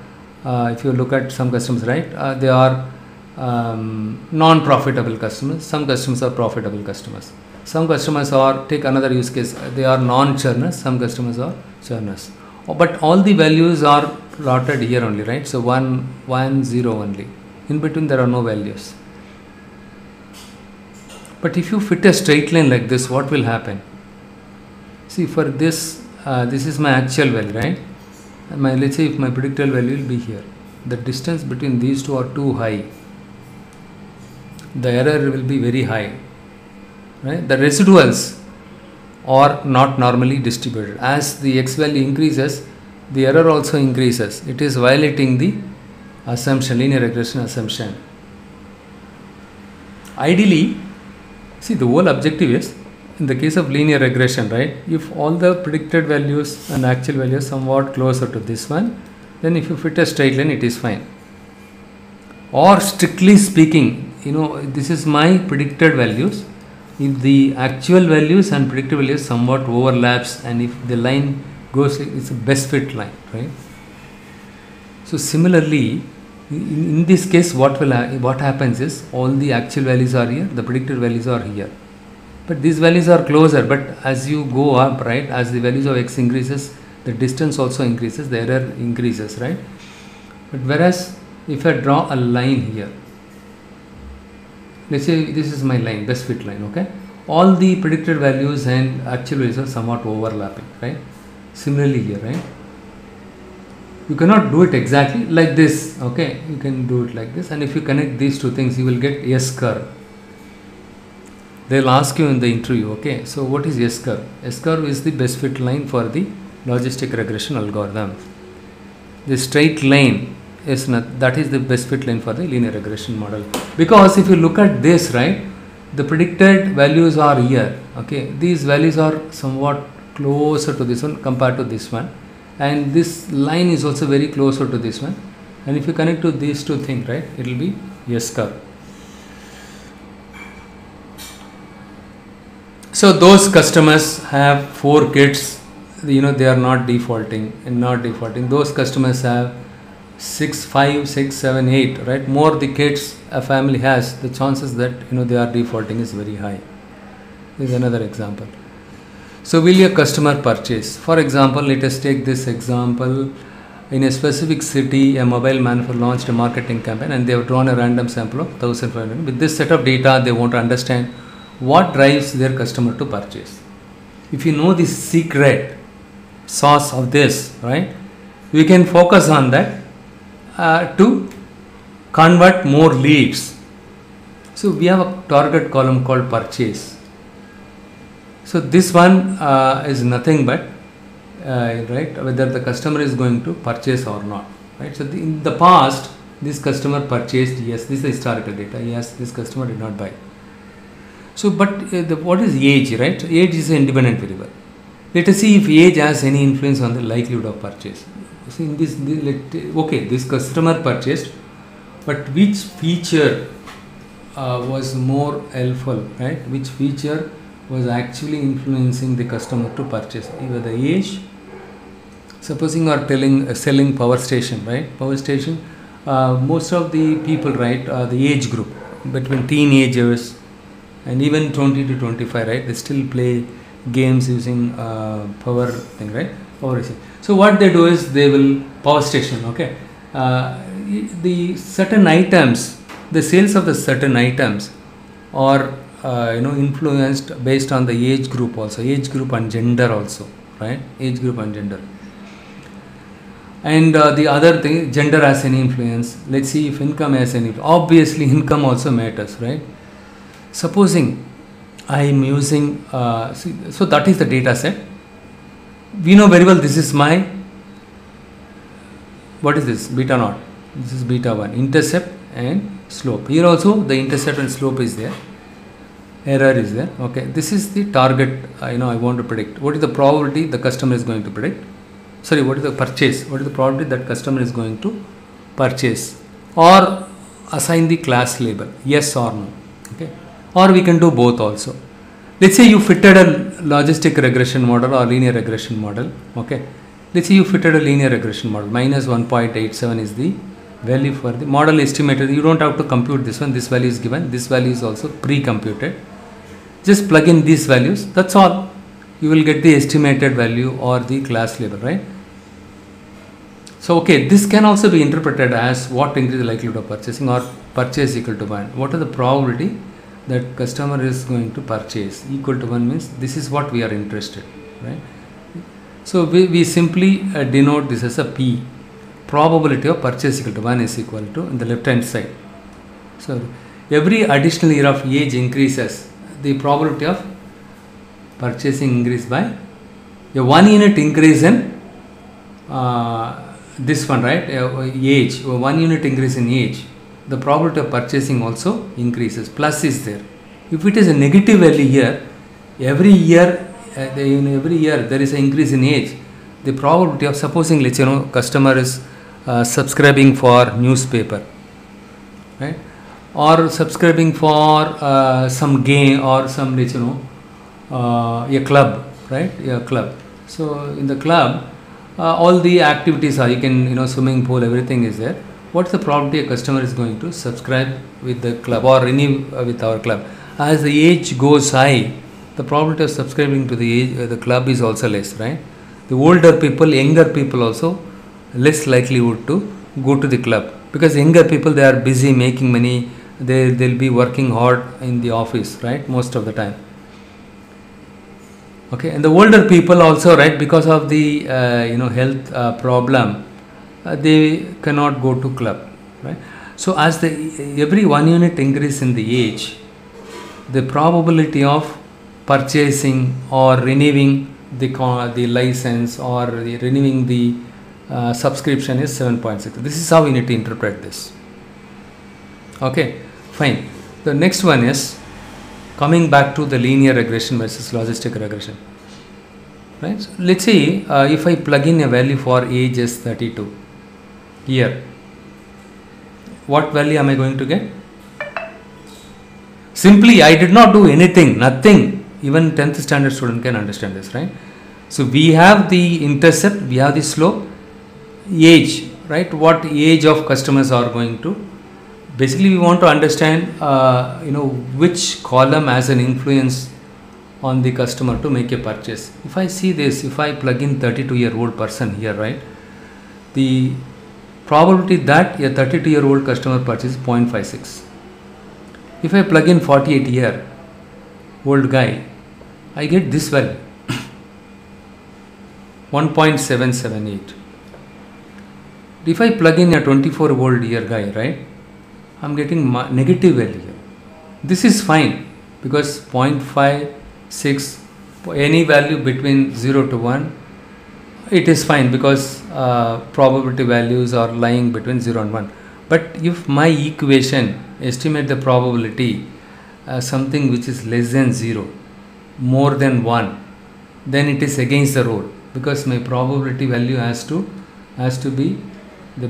if you look at some customers, right, they are non-profitable customers. Some customers are profitable customers. Some customers are, take another use case, they are non-churners. Some customers are churners. But all the values are plotted here only, right? So 1, 1, 0 only. In between there are no values. But if you fit a straight line like this, what will happen? See, for this, this is my actual value, right? And let's say if my predicted value will be here. The distance between these two are too high. The error will be very high, right? The residuals are not normally distributed. As the x value increases, the error also increases. It is violating the assumption, linear regression assumption. Ideally, see, the whole objective is, in the case of linear regression, right, if all the predicted values and actual values somewhat closer to this one, then if you fit a straight line, it is fine. Or strictly speaking, this is my predicted values. If the actual values and predicted values somewhat overlaps, and if the line goes, it's a best fit line, right? So similarly, in this case, what happens is all the actual values are here, the predicted values are here. But these values are closer, but as you go up, right, as the values of x increases, the distance also increases, the error increases, right? But whereas if I draw a line here, let's say this is my line, best fit line, okay, all the predicted values and actual values are somewhat overlapping, right? Similarly here, right, you cannot do it exactly like this, okay, you can do it like this, and if you connect these two things, you will get S curve. They'll ask you in the interview, okay, so what is S curve? S curve is the best fit line for the logistic regression algorithm. The straight line is not, that is the best fit line for the linear regression model, because if you look at this, right, the predicted values are here, okay, these values are somewhat closer to this one compared to this one, and this line is also very closer to this one, and if you connect to these two things, right, it will be S curve. So those customers have 4 kids, you know, they are not defaulting and not defaulting. Those customers have 6, 5, 6, 7, 8, right? More the kids a family has, the chances that, you know, they are defaulting is very high. This is another example. So will your customer purchase? For example, let us take this example. In a specific city, a mobile manufacturer launched a marketing campaign and they have drawn a random sample of 1,500. With this set of data, they want to understand what drives their customer to purchase. If you know the secret sauce of this, right, we can focus on that to convert more leads. So we have a target column called purchase. So this one is nothing but right, whether the customer is going to purchase or not, right? So in the past, this customer purchased, yes, this is the historical data, yes, this customer did not buy. So but what is age, right? Age is an independent variable. Let us see if age has any influence on the likelihood of purchase. See in this, okay, this customer purchased, but which feature was more helpful, right? Which feature was actually influencing the customer to purchase? Either the age, supposing you are selling power station, right? Power station, most of the people, right, the age group between teenagers and even 20 to 25, right, they still play games using power thing, right, power station. So what they do is they will power station, okay, the certain items, the sales of the certain items are you know, influenced based on the age group also, age group and gender also, right, age group and gender. And the other thing, gender has any influence. Let's see if income has any. Obviously income also matters, right? Supposing I am using so that is the data set. We know very well this is my, what is this, beta naught, this is beta 1, intercept and slope. Here also the intercept and slope is there, error is there, okay. This is the target, you know, I want to predict. What is the probability the customer is going to predict? Sorry, what is the purchase? What is the probability that customer is going to purchase? Or assign the class label, yes or no, okay. Or we can do both also. Let's say you fitted a logistic regression model or linear regression model, okay. Let's say you fitted a linear regression model, minus 1.87 is the value for the model estimated. You don't have to compute this one, this value is given, this value is also pre-computed. Just plug in these values, that's all. You will get the estimated value or the class label, right? So, okay, this can also be interpreted as what increase the likelihood of purchasing or purchase equal to 1. What is the probability that customer is going to purchase? Equal to 1 means this is what we are interested, right? So we simply denote this as a P. Probability of purchase equal to 1 is equal to in the left hand side. So every additional year of age increases, the probability of purchasing increase by a 1 unit increase in this one, right? Age, 1 unit increase in age, the probability of purchasing also increases. Plus is there. If it is a negative value here, every year there is an increase in age, the probability of, supposing, let's customer is subscribing for newspaper, right, or subscribing for some game or some, a club, right, a club. So in the club, all the activities are, you can, swimming pool, everything is there. What's the probability a customer is going to subscribe with the club or renew with our club? As the age goes high, the probability of subscribing to the club is also less, right? The older people, younger people also less likelihood to go to the club. because younger people, they are busy making money, they'll be working hard in the office, right, most of the time. Okay, and the older people also, right, because of the health problem, they cannot go to club, right. So as the every 1 unit increase in the age, the probability of purchasing or renewing the license or renewing the subscription is 7.6. This is how we need to interpret this. Okay, fine. The next one is coming back to the linear regression versus logistic regression. Right? So let's say if I plug in a value for age is 32 here, what value am I going to get? Simply, I did not do anything, nothing. Even 10th standard student can understand this, right? So we have the intercept, we have the slope, age, right? What age of customers are going to. Basically, we want to understand, which column has an influence on the customer to make a purchase. If I see this, if I plug in 32-year-old person here, right? The probability that a 32-year-old customer purchases 0.56. If I plug in 48-year-old guy, I get this value 1.778. If I plug in a 24-year-old year guy, right, I'm getting negative value. This is fine because 0.56, any value between 0 to 1, it is fine because probability values are lying between 0 and 1. But if my equation estimate the probability something which is less than 0, more than 1, then it is against the rule, because my probability value has to be the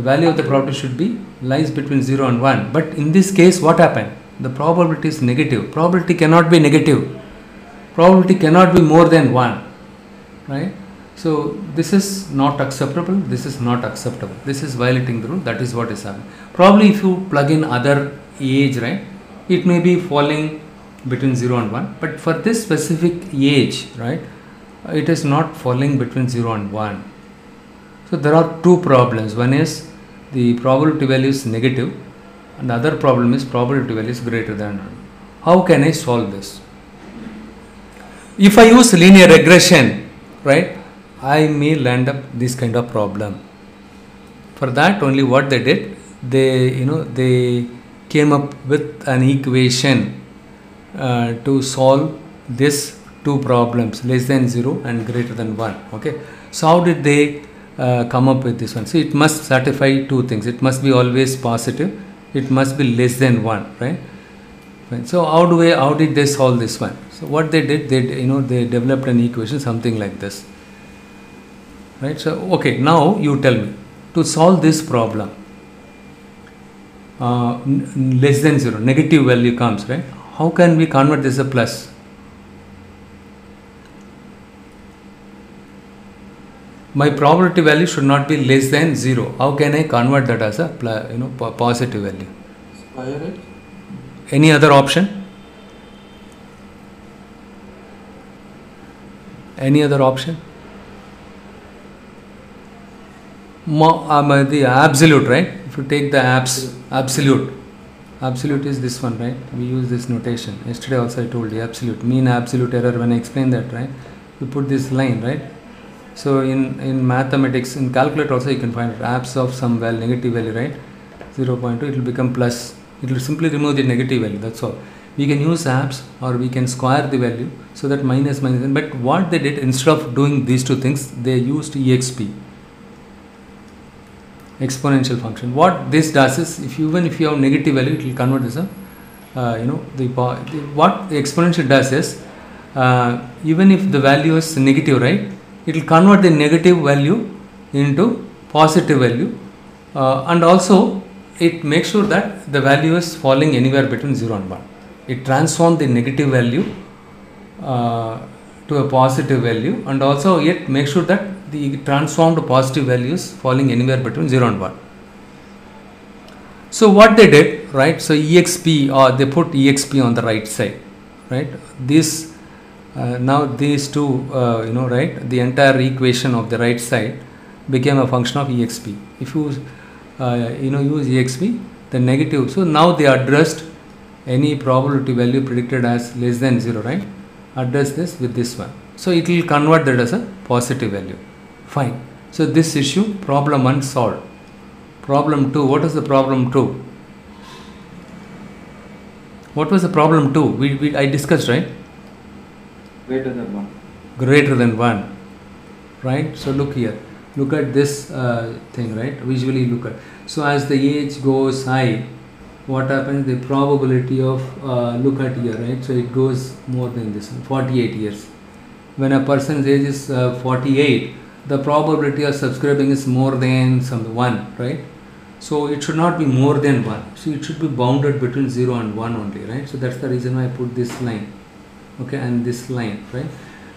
value of the probability should be lies between 0 and 1. But in this case, what happened? The probability is negative. Probability cannot be negative. Probability cannot be more than 1, right? So this is not acceptable. This is not acceptable. This is violating the rule. That is what is happening. Probably if you plug in other age, right, it may be falling between 0 and 1. But for this specific age, right, it is not falling between 0 and 1. So there are two problems. One is the probability value is negative, and the other problem is probability value is greater than 1. How can I solve this? If I use linear regression, right, I may land up this kind of problem. For that, only what they did, they came up with an equation to solve this two problems, less than 0 and greater than 1. Okay, so how did they come up with this one? See, it must satisfy two things. It must be always positive. It must be less than 1, right? So how did they solve this one? So what they did, they developed an equation something like this, right? So okay, now you tell me, to solve this problem, less than 0, negative value comes, right? How can we convert this a plus? My probability value should not be less than 0. How can I convert that as a positive value? Square it. Any other option? Any other option? The absolute, right? If you take the absolute is this one, right? We use this notation. Yesterday also I told you, absolute, mean absolute error. When I explained that, right, you put this line, right? So in mathematics, in calculator also you can find it. Abs of some value, negative value, right? 0.2, it will become plus. It will simply remove the negative value. That's all. We can use abs, or we can square the value so that minus. But what they did, instead of doing these two things, they used exp, exponential function. What this does is, even if you have negative value, it will convert this. What the exponential does is, even if the value is negative, right, it will convert the negative value into positive value, and also it makes sure that the value is falling anywhere between 0 and 1. It transforms the negative value to a positive value, and also it makes sure that the transformed positive value is falling anywhere between 0 and 1. So what they did, right, so exp, or they put exp on the right side, right, this now these two, right, the entire equation of the right side, became a function of exp. If you use exp, the negative, so now they addressed any probability value predicted as less than 0, right? Address this with this one, so it will convert that as a positive value. Fine. So this issue, problem 1 solved. Problem 2, what is the problem 2? What was the problem 2? I discussed, right? Greater than 1. Greater than 1, right? So look here, look at this thing, right? Visually look at. So as the age goes high, what happens? The probability of look at here, right? So it goes more than this, 48 years. When a person's age is 48, the probability of subscribing is more than some 1, right? So it should not be more than 1. So it should be bounded between 0 and 1 only, right? So that's the reason why I put this line, okay, and this line, right?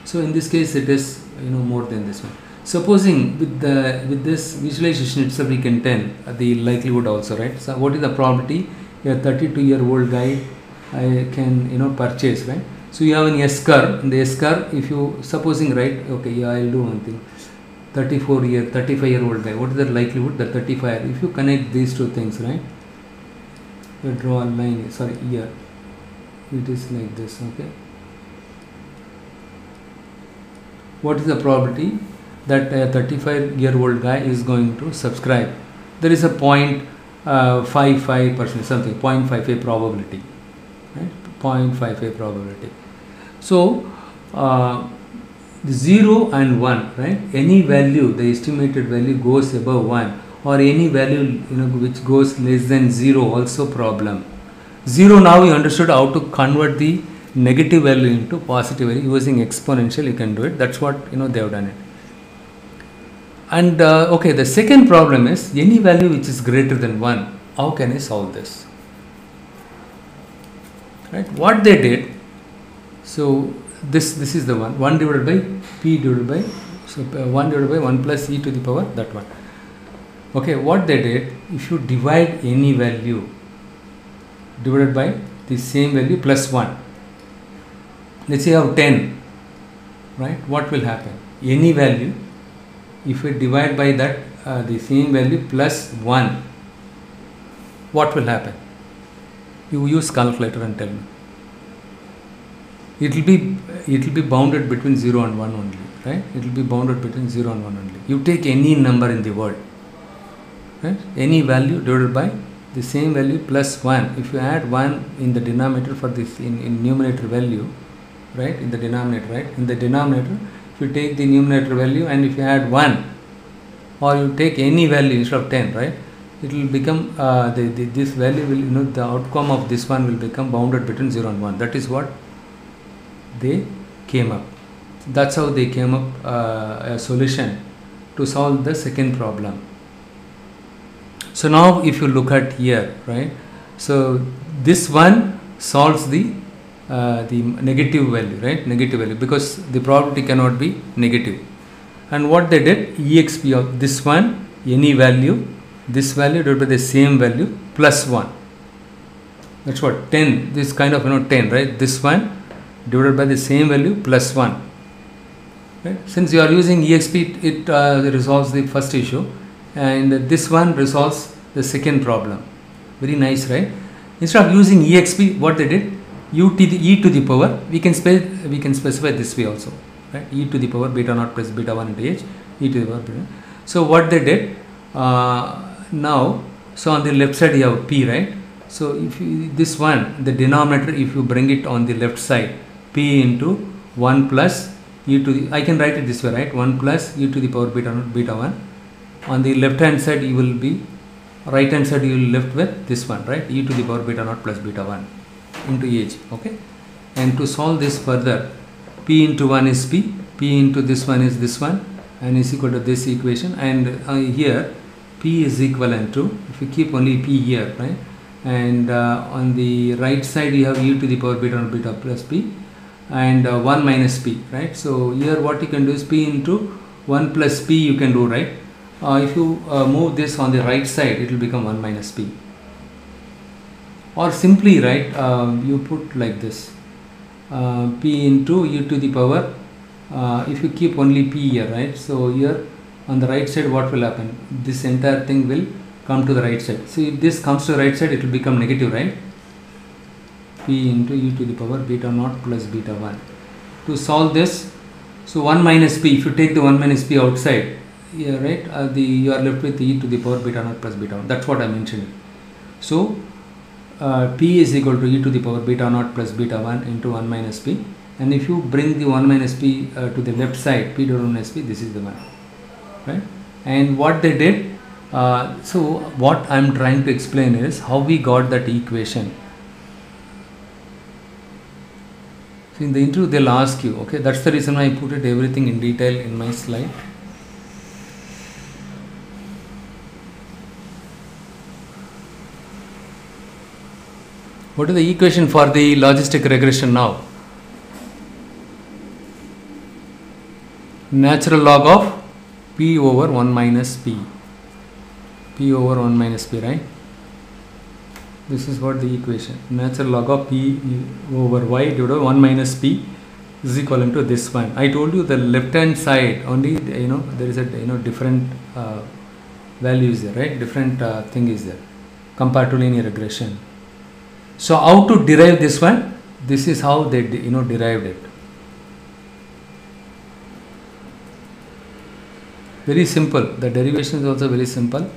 So in this case it is more than this one. Supposing with this visualization itself we can tell the likelihood also, right? So what is the probability a 32-year-old guy can purchase, right? So you have an S curve. In the S curve, if you supposing, right, okay, yeah, I'll do one thing. 35-year-old guy, what is the likelihood? The 35. If you connect these two things, right, you draw a line, sorry, here it is like this, okay. What is the probability that a 35-year-old guy is going to subscribe? There is a 0.55%, something, 0.55 probability, right? 0.55 probability. So 0 and 1, right? Any value, the estimated value goes above 1, or any value which goes less than 0, also problem. 0, now you understood how to convert the negative value into positive value using exponential. You can do it. That's what they have done it. And okay, the second problem is any value which is greater than 1. How can I solve this? Right? What they did, so this is the 1 divided by p divided by, so 1 divided by 1 plus e to the power, that one. Okay, what they did, if you divide any value divided by the same value plus 1, let's say you have 10, right? What will happen? Any value, if we divide by that the same value plus 1, what will happen? You use calculator and tell me. It will be bounded between 0 and 1 only, right? It will be bounded between 0 and 1 only. You take any number in the world, right? Any value divided by the same value plus 1. If you add 1 in the denominator for this in numerator value, right? In the denominator, right? In the denominator, if you take the numerator value and if you add 1, or you take any value instead of 10, right? It will become this value will the outcome of this one will become bounded between 0 and 1. That is what they came up. That's how they came up a solution to solve the second problem. So now if you look at here, right, so this one solves the negative value, right, negative value, because the probability cannot be negative. And what they did, exp of this one, any value, this value divided by the same value plus 1. That's what 10, this kind of 10, right? This one divided by the same value plus 1, right? Since you are using exp, it resolves the first issue, and this one resolves the second problem. Very nice, right? Instead of using exp, what they did, e to the power, we can specify this way also, right? E to the power beta naught plus beta 1 into h, e to the power beta. So what they did now, so on the left side you have p, right? So if this one, the denominator, if you bring it on the left side, p into 1 plus e to the, I can write it this way, right? 1 plus e to the power beta naught beta 1. On the left hand side you will be, right hand side you will left with this one, right? E to the power beta naught plus beta 1 into h, okay? And to solve this further, p into 1 is p into this one is this one, and is equal to this equation, and here p is equivalent to, if you keep only p here, right, and on the right side you have e to the power beta naught beta plus p, and 1 minus p, right? So here what you can do is p into 1 plus p you can do, right? If you move this on the right side, it will become 1 minus p. Or simply, right, you put like this, p into e to the power, if you keep only p here, right? So here on the right side what will happen? This entire thing will come to the right side. See, if this comes to the right side, it will become negative, right? P into e to the power beta naught plus beta 1. To solve this, so 1 minus p, if you take the 1 minus p outside, yeah, right, you are left with e to the power beta naught plus beta 1. That's what I mentioned. So p is equal to e to the power beta naught plus beta 1 into 1 minus p, and if you bring the 1 minus p to the left side, p dot 1 minus p, this is the one, right? And what they did, so what I am trying to explain is how we got that equation. So in the interview they'll ask you, okay, that's the reason why I put it everything in detail in my slide. What is the equation for the logistic regression now? Natural log of p over 1 minus p. P over 1 minus p, right? This is what the equation. Natural log of p over y divided by 1 minus p is equivalent to this one. I told you the left hand side only, there is a different values there, right? Different thing is there compared to linear regression. So how to derive this one? This is how they derived it. Very simple. The derivation is also very simple.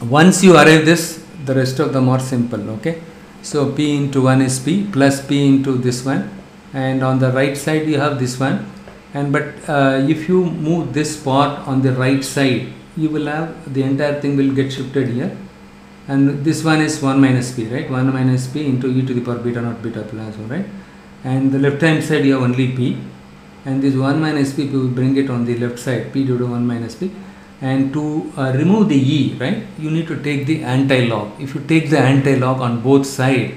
Once you arrive this, the rest of them are simple. Okay. So p into 1 is p plus p into this one, and on the right side you have this one. And but if you move this part on the right side, you will have the entire thing will get shifted here. And this one is 1 minus p, right? 1 minus p into e to the power beta naught beta plus 1, right? And the left hand side you have only p, and this 1 minus p, we will bring it on the left side, p due to 1 minus p. And to remove the e, right, you need to take the anti-log. If you take the anti-log on both sides,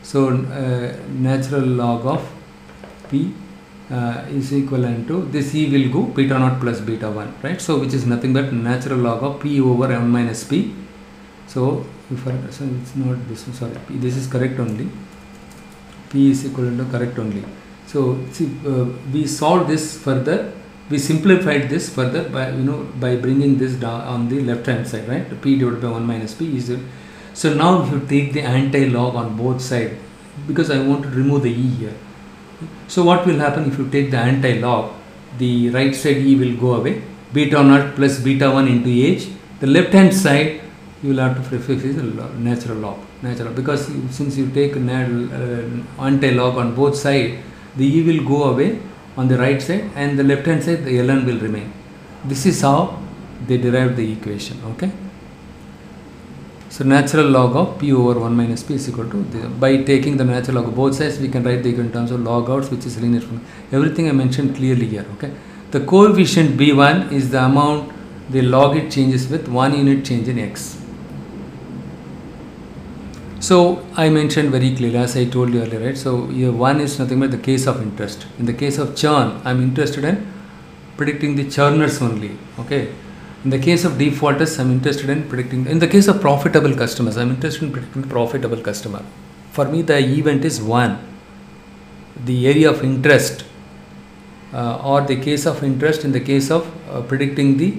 so natural log of p is equivalent to this e will go beta naught plus beta 1, right? So which is nothing but natural log of p over 1 minus p. So it's not this one, sorry, this is correct only. P is equivalent to correct only. So see, we solved this further. We simplified this further by bringing this down on the left hand side, right? P divided by 1 minus p is it. So now if you take the anti-log on both sides, because I want to remove the e here. So what will happen if you take the anti-log? The right side e will go away. Beta naught plus beta 1 into h. The left hand side you will have to prefix the natural log. Because since you take anti-log on both sides, the e will go away on the right side, and the left hand side the ln will remain. This is how they derived the equation. Okay. So natural log of p over 1 minus p is equal to by taking the natural log of both sides, we can write the equation in terms of log outs, which is linear function. Everything I mentioned clearly here. Okay. The coefficient b1 is the amount the log it changes with 1 unit change in x. So I mentioned very clearly, as I told you earlier, right? So here 1 is nothing but the case of interest. In the case of churn, I am interested in predicting the churners only. Okay. In the case of defaulters, I am interested in predicting. In the case of profitable customers, I am interested in predicting the profitable customer. For me, the event is 1. The area of interest or the case of interest in the case of predicting the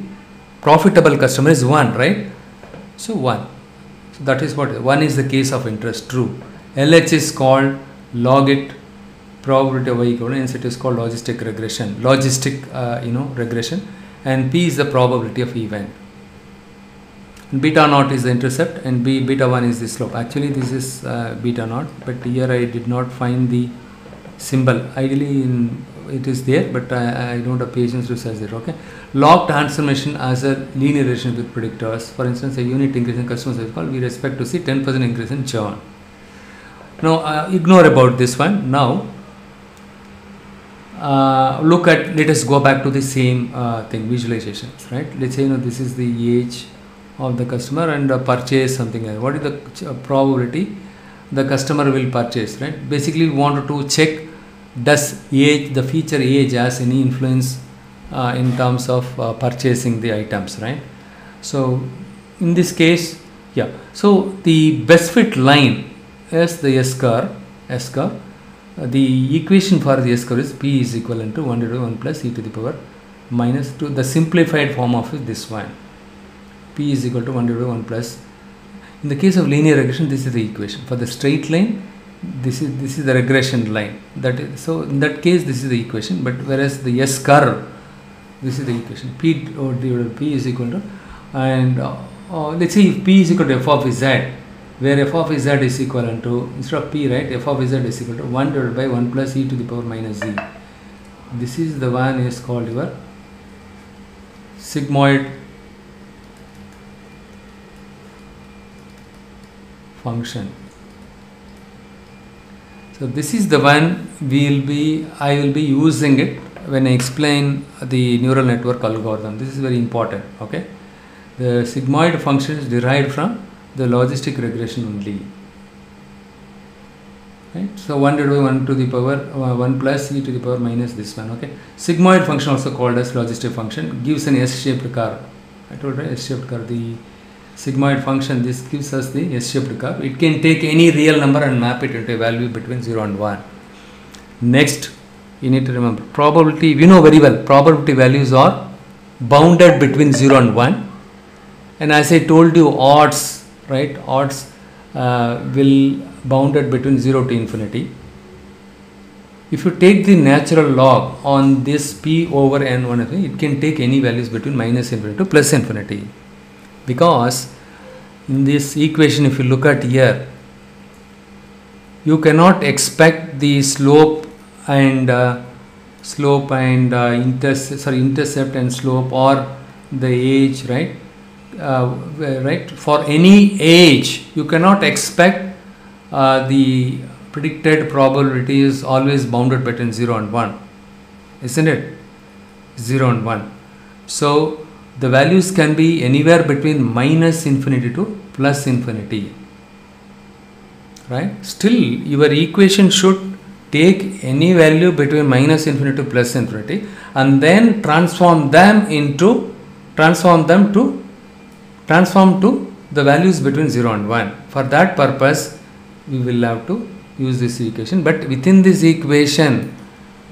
profitable customer is 1, right? So 1. That is what 1 is the case of interest, true. LH is called log it probability of y equal to, hence it is called logistic regression, regression, and p is the probability of event. Beta naught is the intercept, and beta 1 is the slope. Actually this is beta naught, but here I did not find the symbol. Ideally it is there, but I don't have patience to search it. Okay. Log transformation as a linear relation with predictors. For instance, a unit increase in customer service call, we expect to see 10% increase in churn. Now ignore about this one. Now let us go back to the same thing, visualizations, right? Let's say this is the age of the customer and purchase something else. What is the probability the customer will purchase, right? Basically we wanted to check, does age, the feature age, has any influence in terms of purchasing the items, right? So in this case, yeah, so the best fit line is the S curve. the equation for the S curve is P is equivalent to 1 divided by 1 plus e to the power minus 2. The simplified form of is this one. P is equal to 1 divided by 1 plus. In the case of linear regression, this is the equation. For the straight line, this is the regression line. That is, so in that case, this is the equation. But whereas the S curve, this is the equation. P divided by P is equal to, and let's say if P is equal to f of z, where f of z is equivalent to, instead of P, right, f of z is equal to 1 divided by 1 plus e to the power minus z. This is the one is called your sigmoid function. So this is the one I will be using it when I explain the neural network algorithm. This is very important. Okay, the sigmoid function is derived from the logistic regression only. Right? So 1 divided by 1 to the power 1 plus e to the power minus this one. Okay, sigmoid function, also called as logistic function, gives an S-shaped curve. I told you S-shaped curve. The sigmoid function, this gives us the S-shaped curve. It can take any real number and map it into a value between 0 and 1. Next, you need to remember probability. We know very well probability values are bounded between 0 and 1, and as I told you, odds, right, odds will bounded between 0 to infinity. If you take the natural log on this p over n1, it can take any values between minus infinity to plus infinity. Because in this equation, if you look at here, you cannot expect the slope and intercept and slope, or the age, right? Right, for any age, you cannot expect the predicted probability is always bounded between 0 and 1, isn't it? 0 and 1. So the values can be anywhere between minus infinity to plus infinity, right? Still, your equation should take any value between minus infinity to plus infinity and then transform to the values between 0 and 1. For that purpose, we will have to use this equation. But within this equation,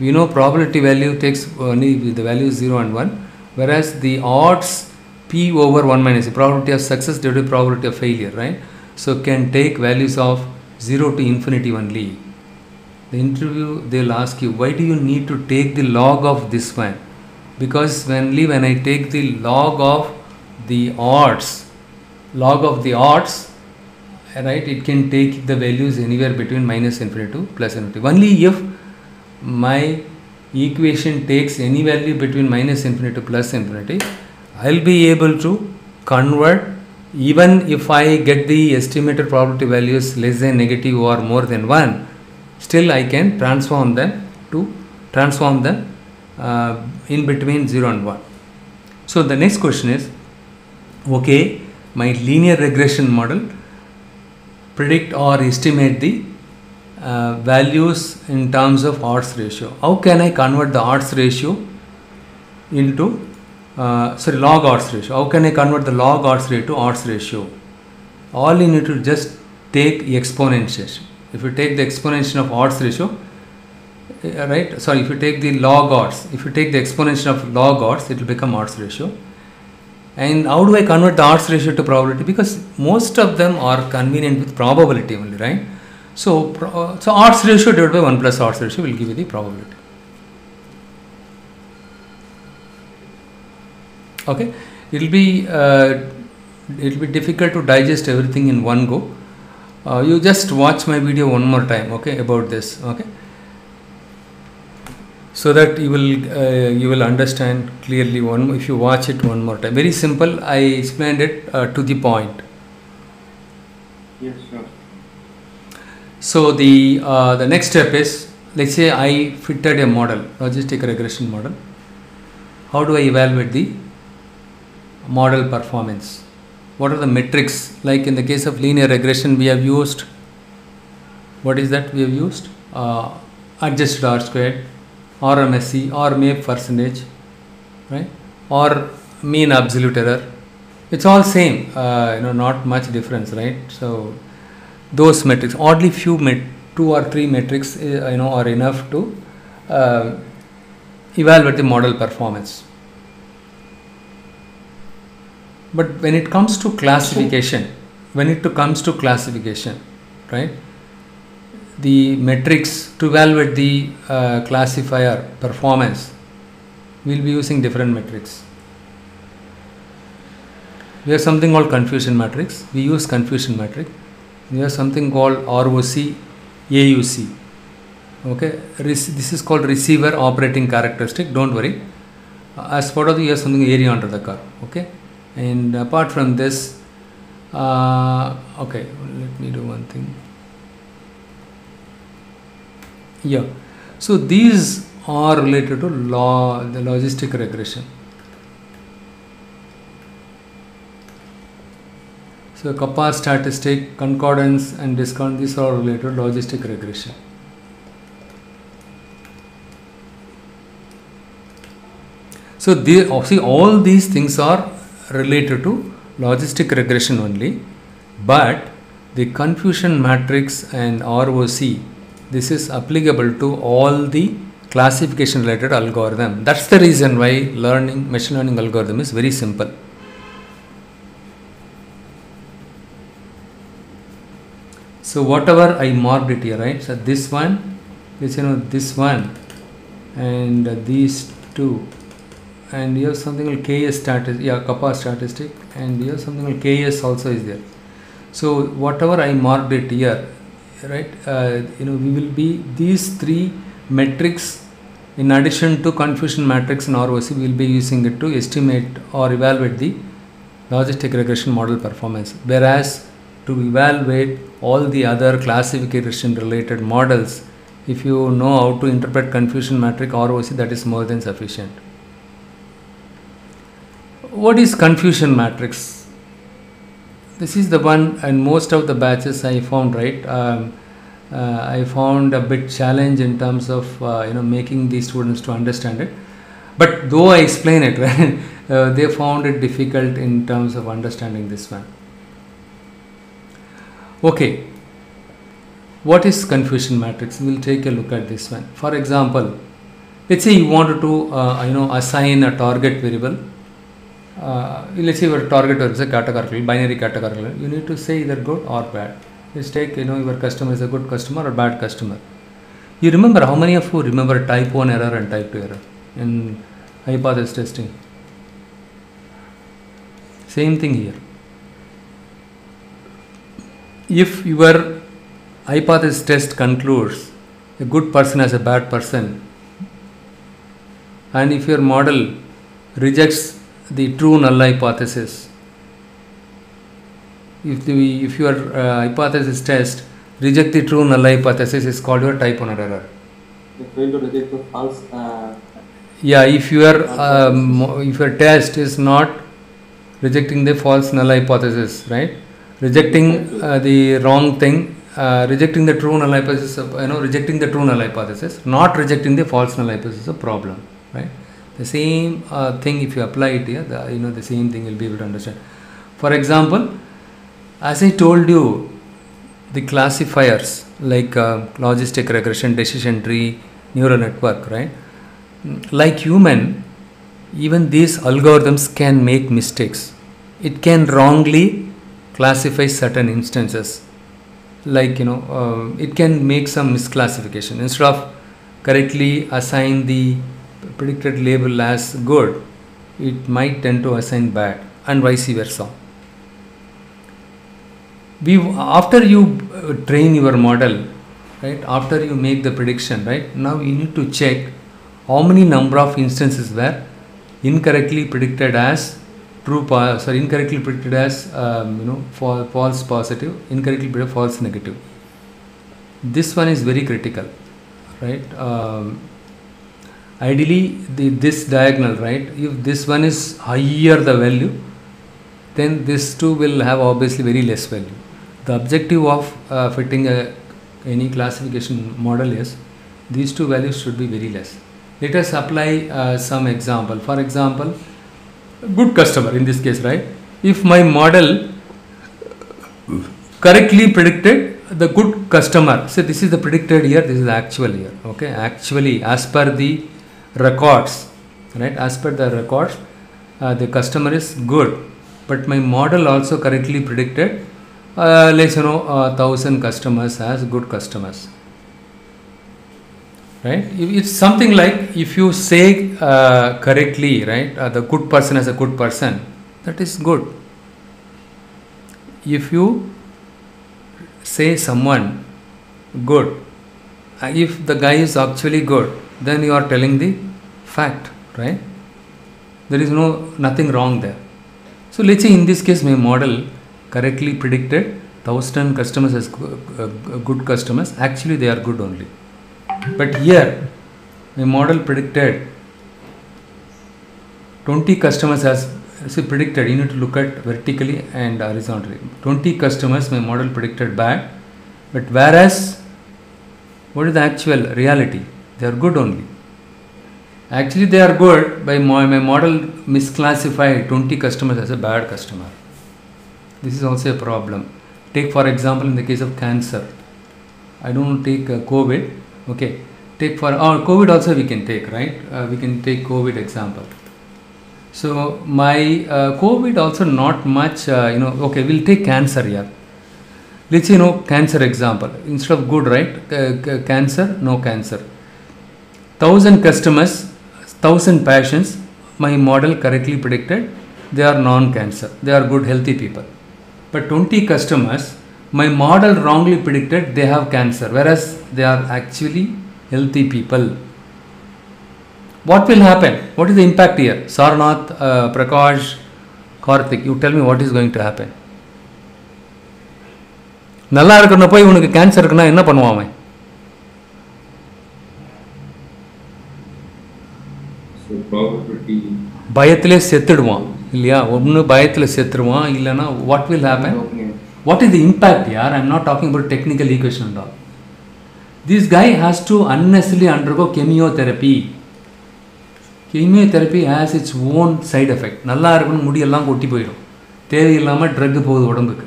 we know probability value takes only the values 0 and 1. Whereas the odds p over 1 minus the probability of success divided by probability of failure, right? So can take values of 0 to infinity only. The interview, they'll ask you, why do you need to take the log of this one? Because when I take the log of the odds, right, it can take the values anywhere between minus infinity to plus infinity. Only if my equation takes any value between minus infinity to plus infinity, I'll be able to convert, even if I get the estimated probability values less than negative or more than 1, still I can transform them in between 0 and 1. So the next question is, okay, my linear regression model predict or estimate the values in terms of odds ratio. How can I convert the odds ratio into log odds ratio? How can I convert the log odds ratio to odds ratio? All you need to just take exponentiation. If you take the exponential of odds ratio, right? Sorry, if you take the log odds, if you take the exponential of log odds, it will become odds ratio. And how do I convert the odds ratio to probability? Because most of them are convenient with probability only, right? So odds ratio divided by 1 plus odds ratio will give you the probability. Okay, it will be difficult to digest everything in one go. You just watch my video one more time, okay, about this, okay, so that you will understand clearly if you watch it one more time. Very simple. I explained it to the point. Yes, sure. So the next step is, let's say I fitted a model, logistic regression model. How do I evaluate the model performance? What are the metrics? Like in the case of linear regression, we have used, what is that we have used? Adjusted R squared, RMSE, or MAPE percentage, right? Or mean absolute error. It's all two not much difference, right? So those metrics, oddly few 2 or 3 metrics are enough to evaluate the model performance. But when it comes to classification, right, the metrics to evaluate the classifier performance, we'll be using different metrics. We have something called confusion matrix. We use confusion matrix. We have something called ROC, AUC. Okay, this is called receiver operating characteristic. Don't worry. As part of the, you have something area under the curve. Okay, and apart from this, okay, let me do one thing. Yeah, so these are related to the logistic regression. So kappa statistic, concordance and discount, these are related to logistic regression. So see, all these things are related to logistic regression only, but the confusion matrix and ROC, this is applicable to all the classification related algorithm. That's the reason why machine learning algorithm is very simple. So whatever I marked it here, right? So this one, this one, and these two, and you have something called KS statistic, kappa statistic, and you have something called KS also is there. So whatever I marked it here, right? We will be these three metrics in addition to confusion matrix and ROC. We will be using it to estimate or evaluate the logistic regression model performance. Whereas to evaluate all the other classification related models, if you know how to interpret confusion matrix or ROC, that is more than sufficient. What is confusion matrix? This is the one, and most of the batches I found, right? I found a bit challenge in terms of making the students to understand it. But though I explain it, right, they found it difficult in terms of understanding this one. Okay, what is confusion matrix? We'll take a look at this one. For example, let's say you wanted to assign a target variable. Let's say your target is a categorical, binary categorical. You need to say either good or bad. Let's take your customer is a good customer or bad customer. You remember, how many of you remember type 1 error and type 2 error in hypothesis testing? Same thing here. If your hypothesis test concludes a good person as a bad person, and if your model rejects the true null hypothesis, if your hypothesis test reject the true null hypothesis, is called your type 1 error. They fail to reject the false. If your test is not rejecting the false null hypothesis, right? Rejecting the wrong thing, rejecting the true null hypothesis, rejecting the true null hypothesis, not rejecting the false null hypothesis is a problem, right? The same thing, if you apply it here, the same thing you'll be able to understand. For example, as I told you, the classifiers like logistic regression, decision tree, neural network, right? Like human, even these algorithms can make mistakes. It can wrongly classify certain instances. Like it can make some misclassification. Instead of correctly assign the predicted label as good, it might tend to assign bad, and vice versa. After you train your model, right, after you make the prediction, right, now you need to check how many number of instances were incorrectly predicted as incorrectly predicted as false positive, incorrectly predicted false negative. This one is very critical, right? Ideally, this diagonal, right, if this one is higher the value, then this two will have obviously very less value. The objective of fitting any classification model is these two values should be very less. Let us apply some example. For example, good customer in this case, right? If my model correctly predicted the good customer, so this is the predicted year, this is the actual year. Okay, actually as per the records, right, as per the records, the customer is good, but my model also correctly predicted, let's 1,000 customers as good customers. Right, it's something like if you say correctly, right, the good person as a good person, that is good. If you say someone good, if the guy is actually good, then you are telling the fact, right? There is nothing wrong there. So let's say in this case my model correctly predicted 1,000 customers as good customers. Actually they are good only. But here my model predicted 20 customers as predicted. You need to look at vertically and horizontally. 20 customers my model predicted bad, but whereas what is the actual reality? They are good only. Actually they are good, by my model misclassified 20 customers as a bad customer. This is also a problem. Take for example in the case of cancer. I don't take COVID. Okay, take for COVID also we can take, right? We can take COVID example. So my COVID also not much, okay, we'll take cancer here. Let's say cancer example. Instead of good, right? Cancer, no cancer. 1,000 customers, 1,000 patients, my model correctly predicted they are non-cancer. They are good, healthy people. But 20 customers, my model wrongly predicted they have cancer, whereas they are actually healthy people. What will happen? What is the impact here? Sarnath, Prakash, Karthik, you tell me what is going to happen. நல்லா இருக்கிற போய் உனக்கு cancer இருக்குன்னா என்ன பண்ணுவான் அவன்? பயத்திலே செத்துடுவான் இல்லையா? ஒன்று பயத்தில் செத்துடுவான், இல்லைன்னா what will happen? What is the impact here? I am not talking about technical equation and all. This guy has to unnecessarily undergo chemotherapy. Chemotherapy has its own side effect. நல்லா இருக்கணும், முடியெல்லாம் கொட்டி போயிடும், தேவையில்லாமல் ட்ரக் போகுது உடம்புக்கு.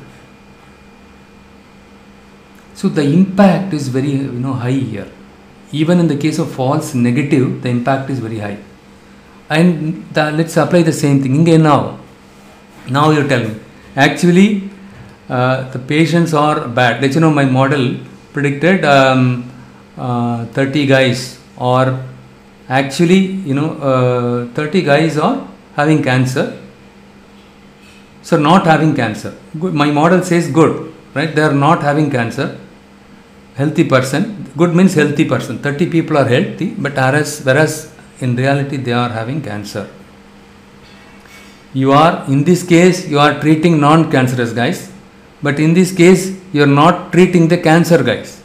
So the impact is very high here. Even in the case of false negative, the impact is very high. And let's apply the same thing. Now you tell me. Actually, the patients are bad. Let's my model predicted 30 guys, or actually 30 guys are having cancer. So not having cancer. Good. My model says good, right? They are not having cancer. Healthy person. Good means healthy person. 30 people are healthy, but whereas in reality they are having cancer. In this case you are treating non-cancerous guys, but in this case you are not treating the cancer guys.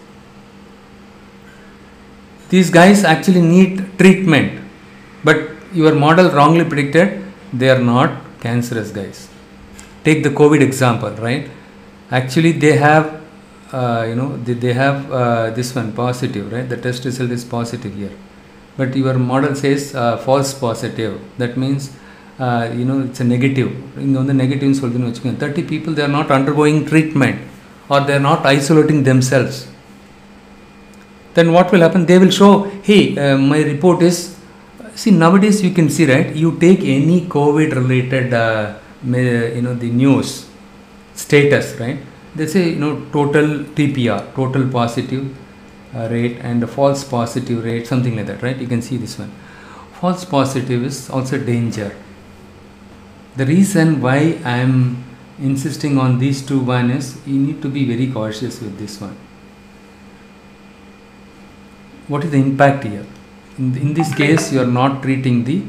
These guys actually need treatment, but your model wrongly predicted they are not cancerous guys. Take the COVID example, right? Actually they have they have this one positive, right? The test result is positive here, but your model says false positive. That means it's a negative. In the negative, 30 people, they are not undergoing treatment, or they are not isolating themselves. Then what will happen? They will show, hey, my report is, see, nowadays you can see, right? You take any COVID related the news status, right? They say total TPR, total positive rate, and false positive rate, something like that, right? You can see this one. False positive is also danger. The reason why I am insisting on these two, one is you need to be very cautious with this one. What is the impact here? In this case, you are not treating the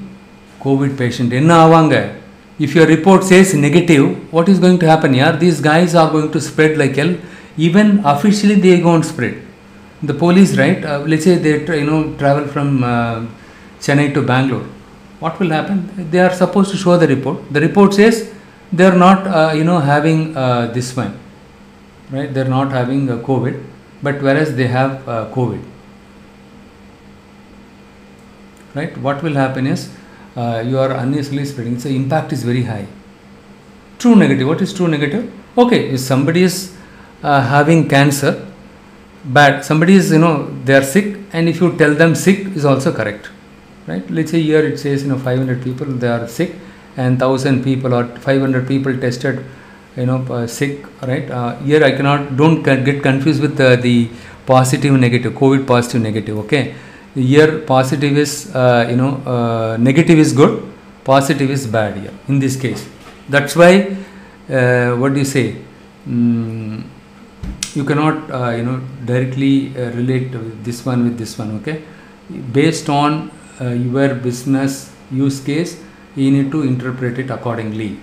COVID patient. Enna avanga? If your report says negative, what is going to happen here? These guys are going to spread like hell. Even officially, they go and spread. The police, right? Let's say they travel from Chennai to Bangalore. What will happen? They are supposed to show the report. The report says they are not having this one, right? They are not having COVID, but whereas they have COVID, right? What will happen is you are unnecessarily spreading. So impact is very high. True negative. What is true negative? Okay, if somebody is having cancer, bad. Somebody is, they are sick, and if you tell them sick is also correct, right? Let's say here it says, 500 people they are sick, and 1000 people or 500 people tested, sick, right? Here I don't get confused with the positive, negative, COVID positive, negative. Okay, here positive is, negative is good, positive is bad here in this case. That's why, what do you say? You cannot, directly relate this one with this one. Okay, based on your business use case, you need to interpret it accordingly.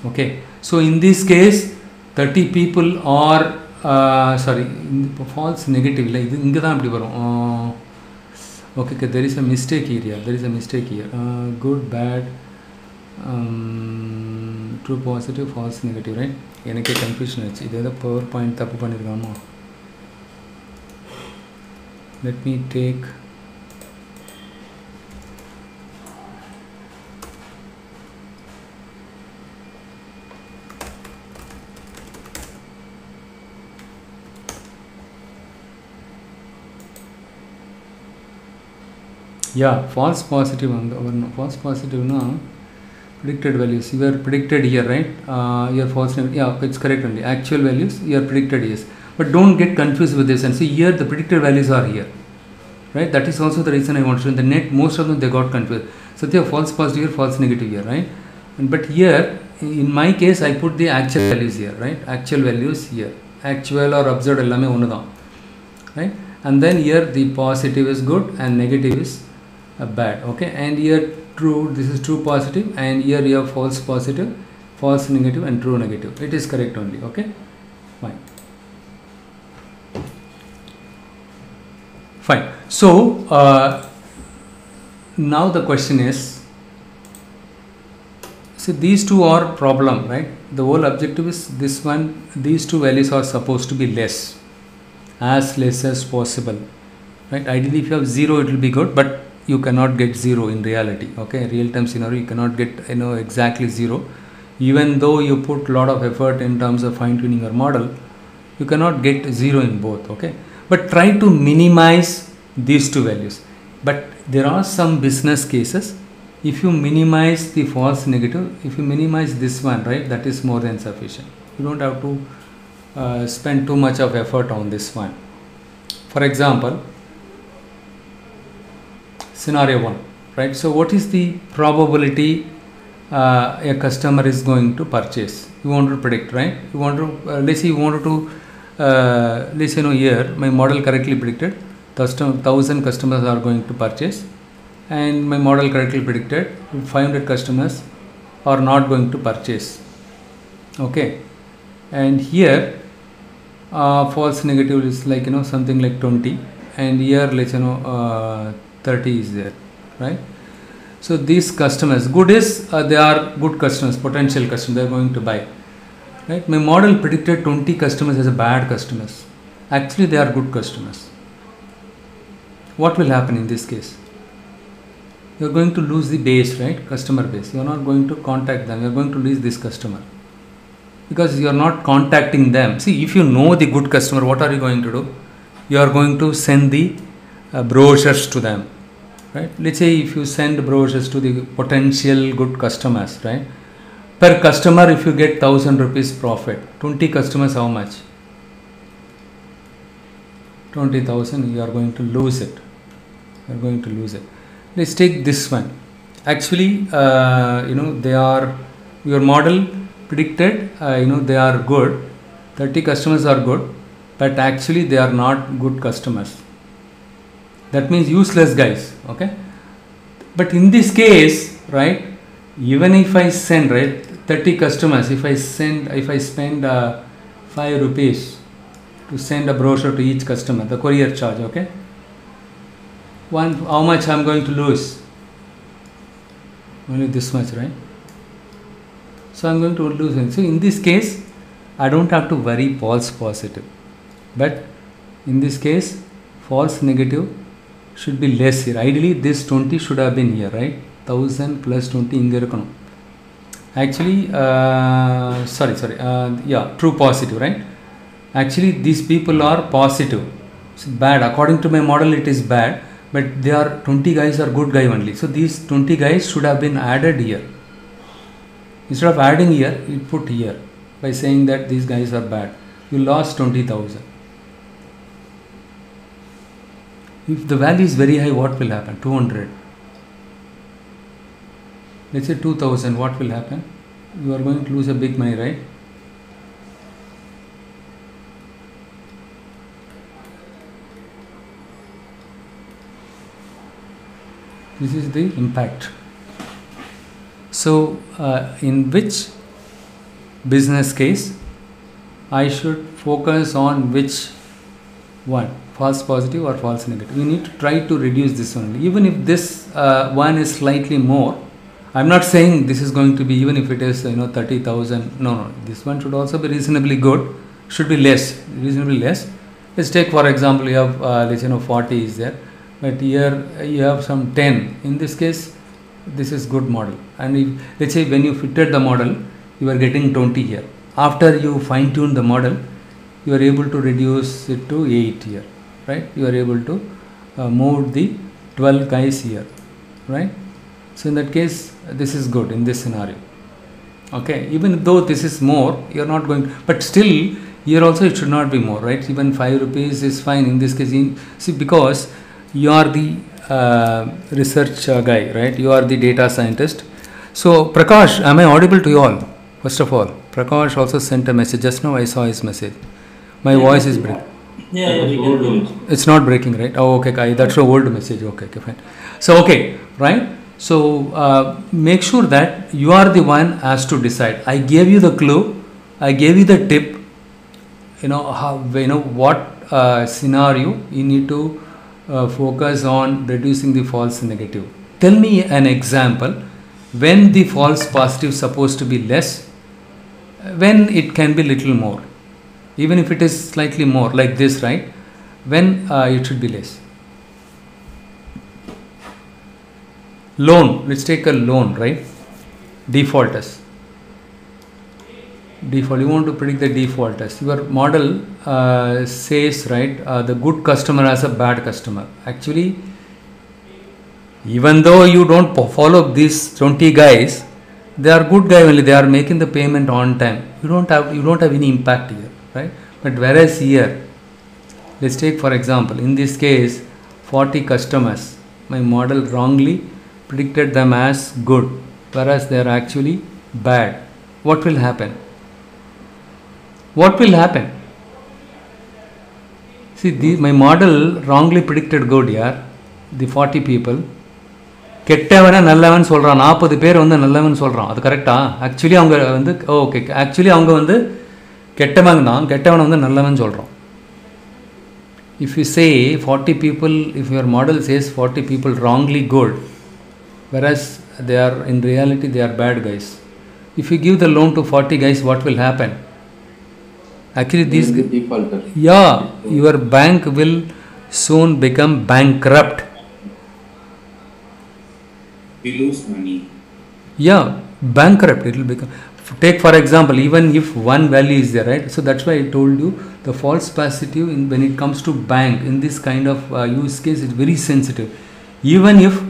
Okay, so in this case, 30 people are false negative. Like okay, there is a mistake here. Good, bad, true, positive, false, negative, right? எனக்கு confusion ஆச்சு. இது ஏதோ power point தப்பு பண்ணியிருக்காமோ. Let me take false positive. False positive na predicted values. You are predicted here, right? Your false negative. Yeah, it's correct only. Actual values you are predicted, yes. But don't get confused with this. And see here the predicted values are here, right? That is also the reason I want to show. In the net, most of them they got confused. So they are false positive here, false negative here, right? But here, in my case, I put the actual values here, right? Actual values here. Actual or observed ellame onnu dhaan, right? And then here the positive is good and negative is bad. Okay, and here true, this is true positive, and here you have false positive, false negative, and true negative. It is correct only. Okay, fine. So now the question is, see, these two are problem, right? The whole objective is this one. These two values are supposed to be less as possible, right? Ideally if you have 0 it will be good, but you cannot get 0 in reality. Okay, real time scenario you cannot get exactly 0. Even though you put lot of effort in terms of fine tuning your model, you cannot get 0 in both. Okay, but try to minimize these two values. But there are some business cases, if you minimize the false negative, if you minimize this one, right, that is more than sufficient. You don't have to spend too much of effort on this one. For example, scenario 1, right? So what is the probability a customer is going to purchase? You want to predict, right? You want to let's say you wanted to let's say here my model correctly predicted 1000 customers are going to purchase, and my model correctly predicted 500 customers are not going to purchase. Okay, and here false negative is like something like 20, and here let's 30 is there, right? So these customers, good is they are good customers, potential customers, they are going to buy, right? My model predicted 20 customers as a bad customers. Actually they are good customers. What will happen in this case? You are going to lose the base, right? Customer base. You are not going to contact them. You are going to lose this customer because you are not contacting them. See, if you know the good customer, what are you going to do? You are going to send the brochures to them, right? Let's say if you send brochures to the potential good customers, right? Per customer, if you get 1000 rupees profit, 20 customers, how much? 20,000. You are going to lose it. You are going to lose it. Let's take this one. Actually, they are, your model predicted, they are good. 30 customers are good, but actually they are not good customers. That means useless guys. Okay, but in this case, right, even if I send, right, 30 customers, if I spend 5 rupees to send a brochure to each customer, the courier charge, okay, how much I'm going to lose? Only this much, right? So I'm going to lose it. So in this case, I don't have to worry false positive, but in this case false negative should be less here. Ideally this 20 should have been here, right? 1000 plus 20 inga irukanum. Actually true positive, right? Actually, these people are positive. It's bad. According to my model, it is bad, but they are 20 guys are good guy only. So these 20 guys should have been added here. Instead of adding here, you put here by saying that these guys are bad. You lost 20,000. If the value is very high, what will happen? 200. Let's say 2,000. What will happen? You are going to lose a big money, right? This is the impact. So, in which business case I should focus on which one, false positive or false negative? We need to try to reduce this one. Even if this one is slightly more, I'm not saying this is going to be, even if it is 30,000. No, this one should also be reasonably good. Should be less, reasonably less. Let's take for example, you have let's 40 is there. But here you have some 10. In this case, this is good model. And if, let's say when you fitted the model, you are getting 20 here. After you fine tune the model, you are able to reduce it to 8 here, right? You are able to move the 12 guys here, right? So in that case, this is good in this scenario. Okay, even though this is more, you are not going, but still here also it should not be more, right? Even 5 rupees is fine in this case. See, because you are the research guy, right? You are the data scientist. So Prakash, am I audible to you all? First of all, Prakash also sent a message. Just now I saw his message. My voice is breaking. Yeah, we can do it. It's not breaking, right? Oh, okay. That's an old message. Okay, fine. So, okay, right? So, make sure that you are the one has to decide. I gave you the clue. I gave you the tip. What scenario you need to focus on reducing the false negative. Tell me an example when the false positive is supposed to be less, when it can be little more, even if it is slightly more like this, right? When it should be less. Loan, let's take a loan, right? Defaulters. Default, you want to predict the defaulters. Your model says, right, the good customer as a bad customer. Actually, even though you don't follow these 20 guys, they are good guys only. They are making the payment on time. You don't have any impact here, right? But whereas here, let's take for example, in this case, 40 customers. My model wrongly predicted them as good, whereas they are actually bad. What will happen? What will happen? See, my model wrongly predicted good here. The 40 people. கெட்டவனை நல்லவன் சொல்கிறான், 40 பேர் வந்து நல்லவன் சொல்கிறான். அது கரெக்டா? Actually அவங்க வந்து ஓகே, ஆக்சுவலி அவங்க வந்து கெட்டவன் தான், கெட்டவனை வந்து நல்லவன் சொல்கிறோம். If you say 40 people, if your model says 40 people wrongly good, whereas they are in reality they are bad guys. If you give the loan to 40 guys, what will happen? Actually, these defaulter. Yeah, your bank will soon become bankrupt. We lose money. Yeah, bankrupt it will become. Take for example, even if one value is there, right? So that's why I told you the false positive when it comes to bank in this kind of use case is very sensitive. Even if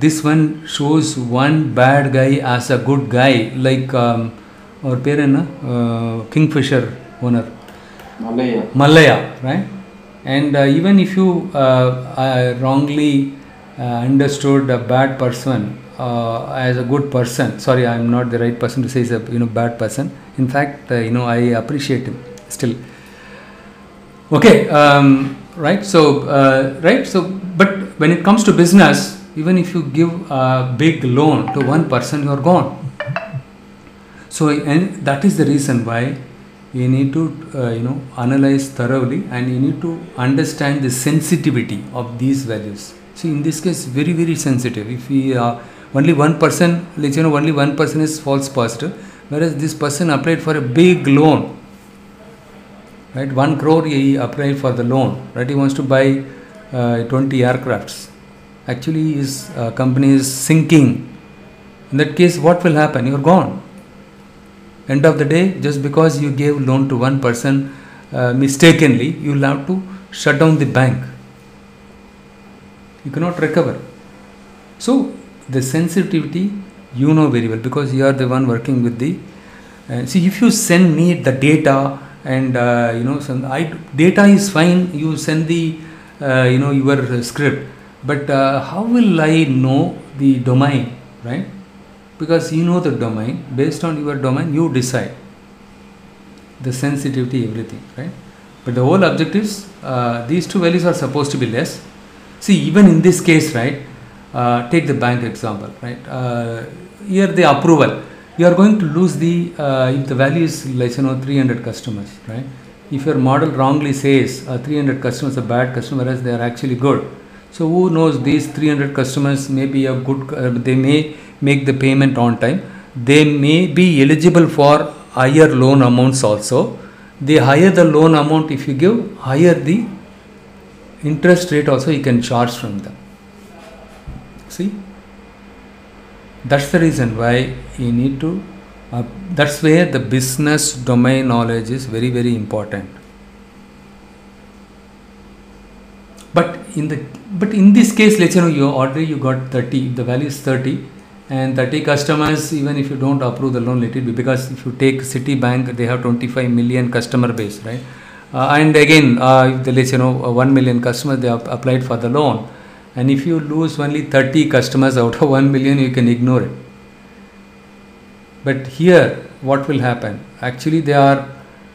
this one shows one bad guy as a good guy, like our parent, Kingfisher owner, Malaya, right? And even if you wrongly understood a bad person as a good person, sorry, I am not the right person to say he's a bad person. In fact, I appreciate him still. Okay, right? So, but when it comes to business, even if you give a big loan to one person, you are gone. So, and that is the reason why you need to analyze thoroughly, and you need to understand the sensitivity of these values. See, in this case, very, very sensitive. If we only one person, only one person is false positive, whereas this person applied for a big loan, right? 1 crore he applied for the loan, right? He wants to buy 20 aircrafts. Actually, his company is sinking. In that case, what will happen? You are gone. End of the day, just because you gave loan to one person, mistakenly, you will have to shut down the bank. You cannot recover. So the sensitivity you know very well, because you are the one working with the. See, if you send me the data and data is fine. You send the your script, but how will I know the domain, right? Because you know the domain. Based on your domain, you decide the sensitivity, everything, right? But the whole objective is these two values are supposed to be less. See, even in this case, right? Take the bank example, right? Here the approval, you are going to lose the if the value is like 300 customers, right? If your model wrongly says 300 customers are bad customers, whereas they are actually good. So who knows, these 300 customers may be a good, they may make the payment on time. They may be eligible for higher loan amounts also. The higher the loan amount, if you give, higher the interest rate also you can charge from them. See, that's the reason why you need to, that's where the business domain knowledge is very, very important. But in this case, let's say you already you got 30, the value is 30 and 30 customers, even if you don't approve the loan, let it be, because if you take Citibank, they have 25 million customer base, right? And again, if the, let's 1 million customers, they have applied for the loan. And if you lose only 30 customers out of 1 million, you can ignore it. But here, what will happen? Actually, they are,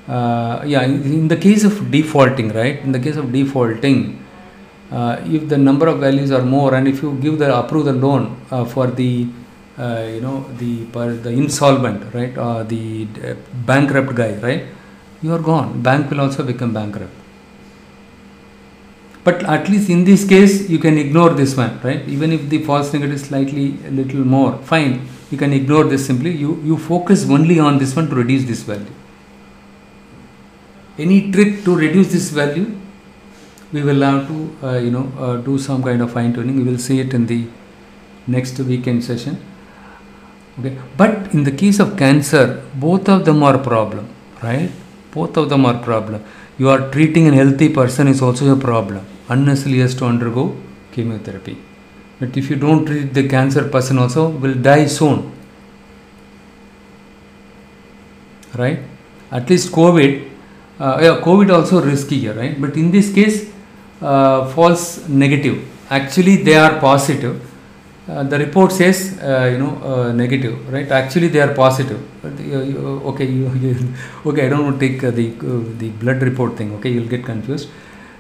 in the case of defaulting, right? In the case of defaulting, if the number of values are more, and if you approve the loan for the, the insolvent, right? The bankrupt guy, right? You are gone. Bank will also become bankrupt. But at least in this case, you can ignore this one, right? Even if the false negative is slightly a little more, fine. You can ignore this simply. You focus only on this one to reduce this value. Any trick to reduce this value, we will have to, do some kind of fine tuning. We will see it in the next weekend session. Okay. But in the case of cancer, both of them are a problem, right? Both of them are a problem. You are treating a healthy person is also a problem. Unless he has to undergo chemotherapy. But if you don't treat the cancer person also, will die soon. Right? At least COVID, COVID also risky here, right? But in this case, false negative. Actually, they are positive. The report says, negative, right? Actually, they are positive. But, okay, okay. I don't want to take the blood report thing. Okay, you'll get confused,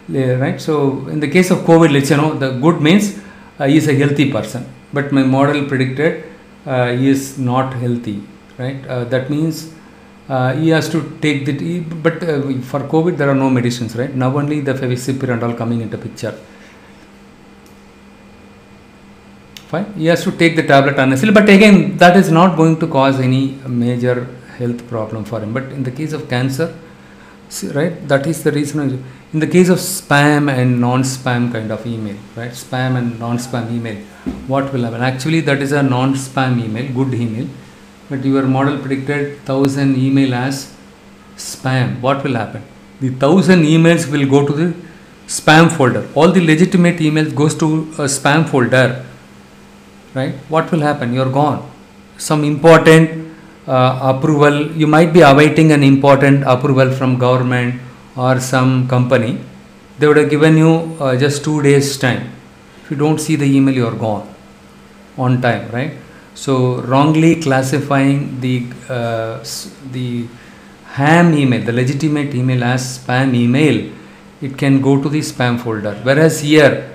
right? So, in the case of COVID, let's the good means he is a healthy person, but my model predicted he is not healthy, right? That means he has to take the. But for COVID, there are no medicines, right? Now only the Favipiravir and all coming into picture. Fine. He has to take the tablet unnecessarily, but again, that is not going to cause any major health problem for him. But in the case of cancer, right, that is the reason. In the case of spam and non-spam kind of email, right, spam and non-spam email, what will happen? Actually, that is a non-spam email, good email, but your model predicted 1000 email as spam. What will happen? The 1000 emails will go to the spam folder. All the legitimate emails goes to a spam folder. Right? What will happen? You are gone. Some important approval, you might be awaiting an important approval from government or some company. They would have given you just 2 days time. If you don't see the email, you are gone on time, right? So wrongly classifying the ham email, the legitimate email as spam email, it can go to the spam folder. Whereas here,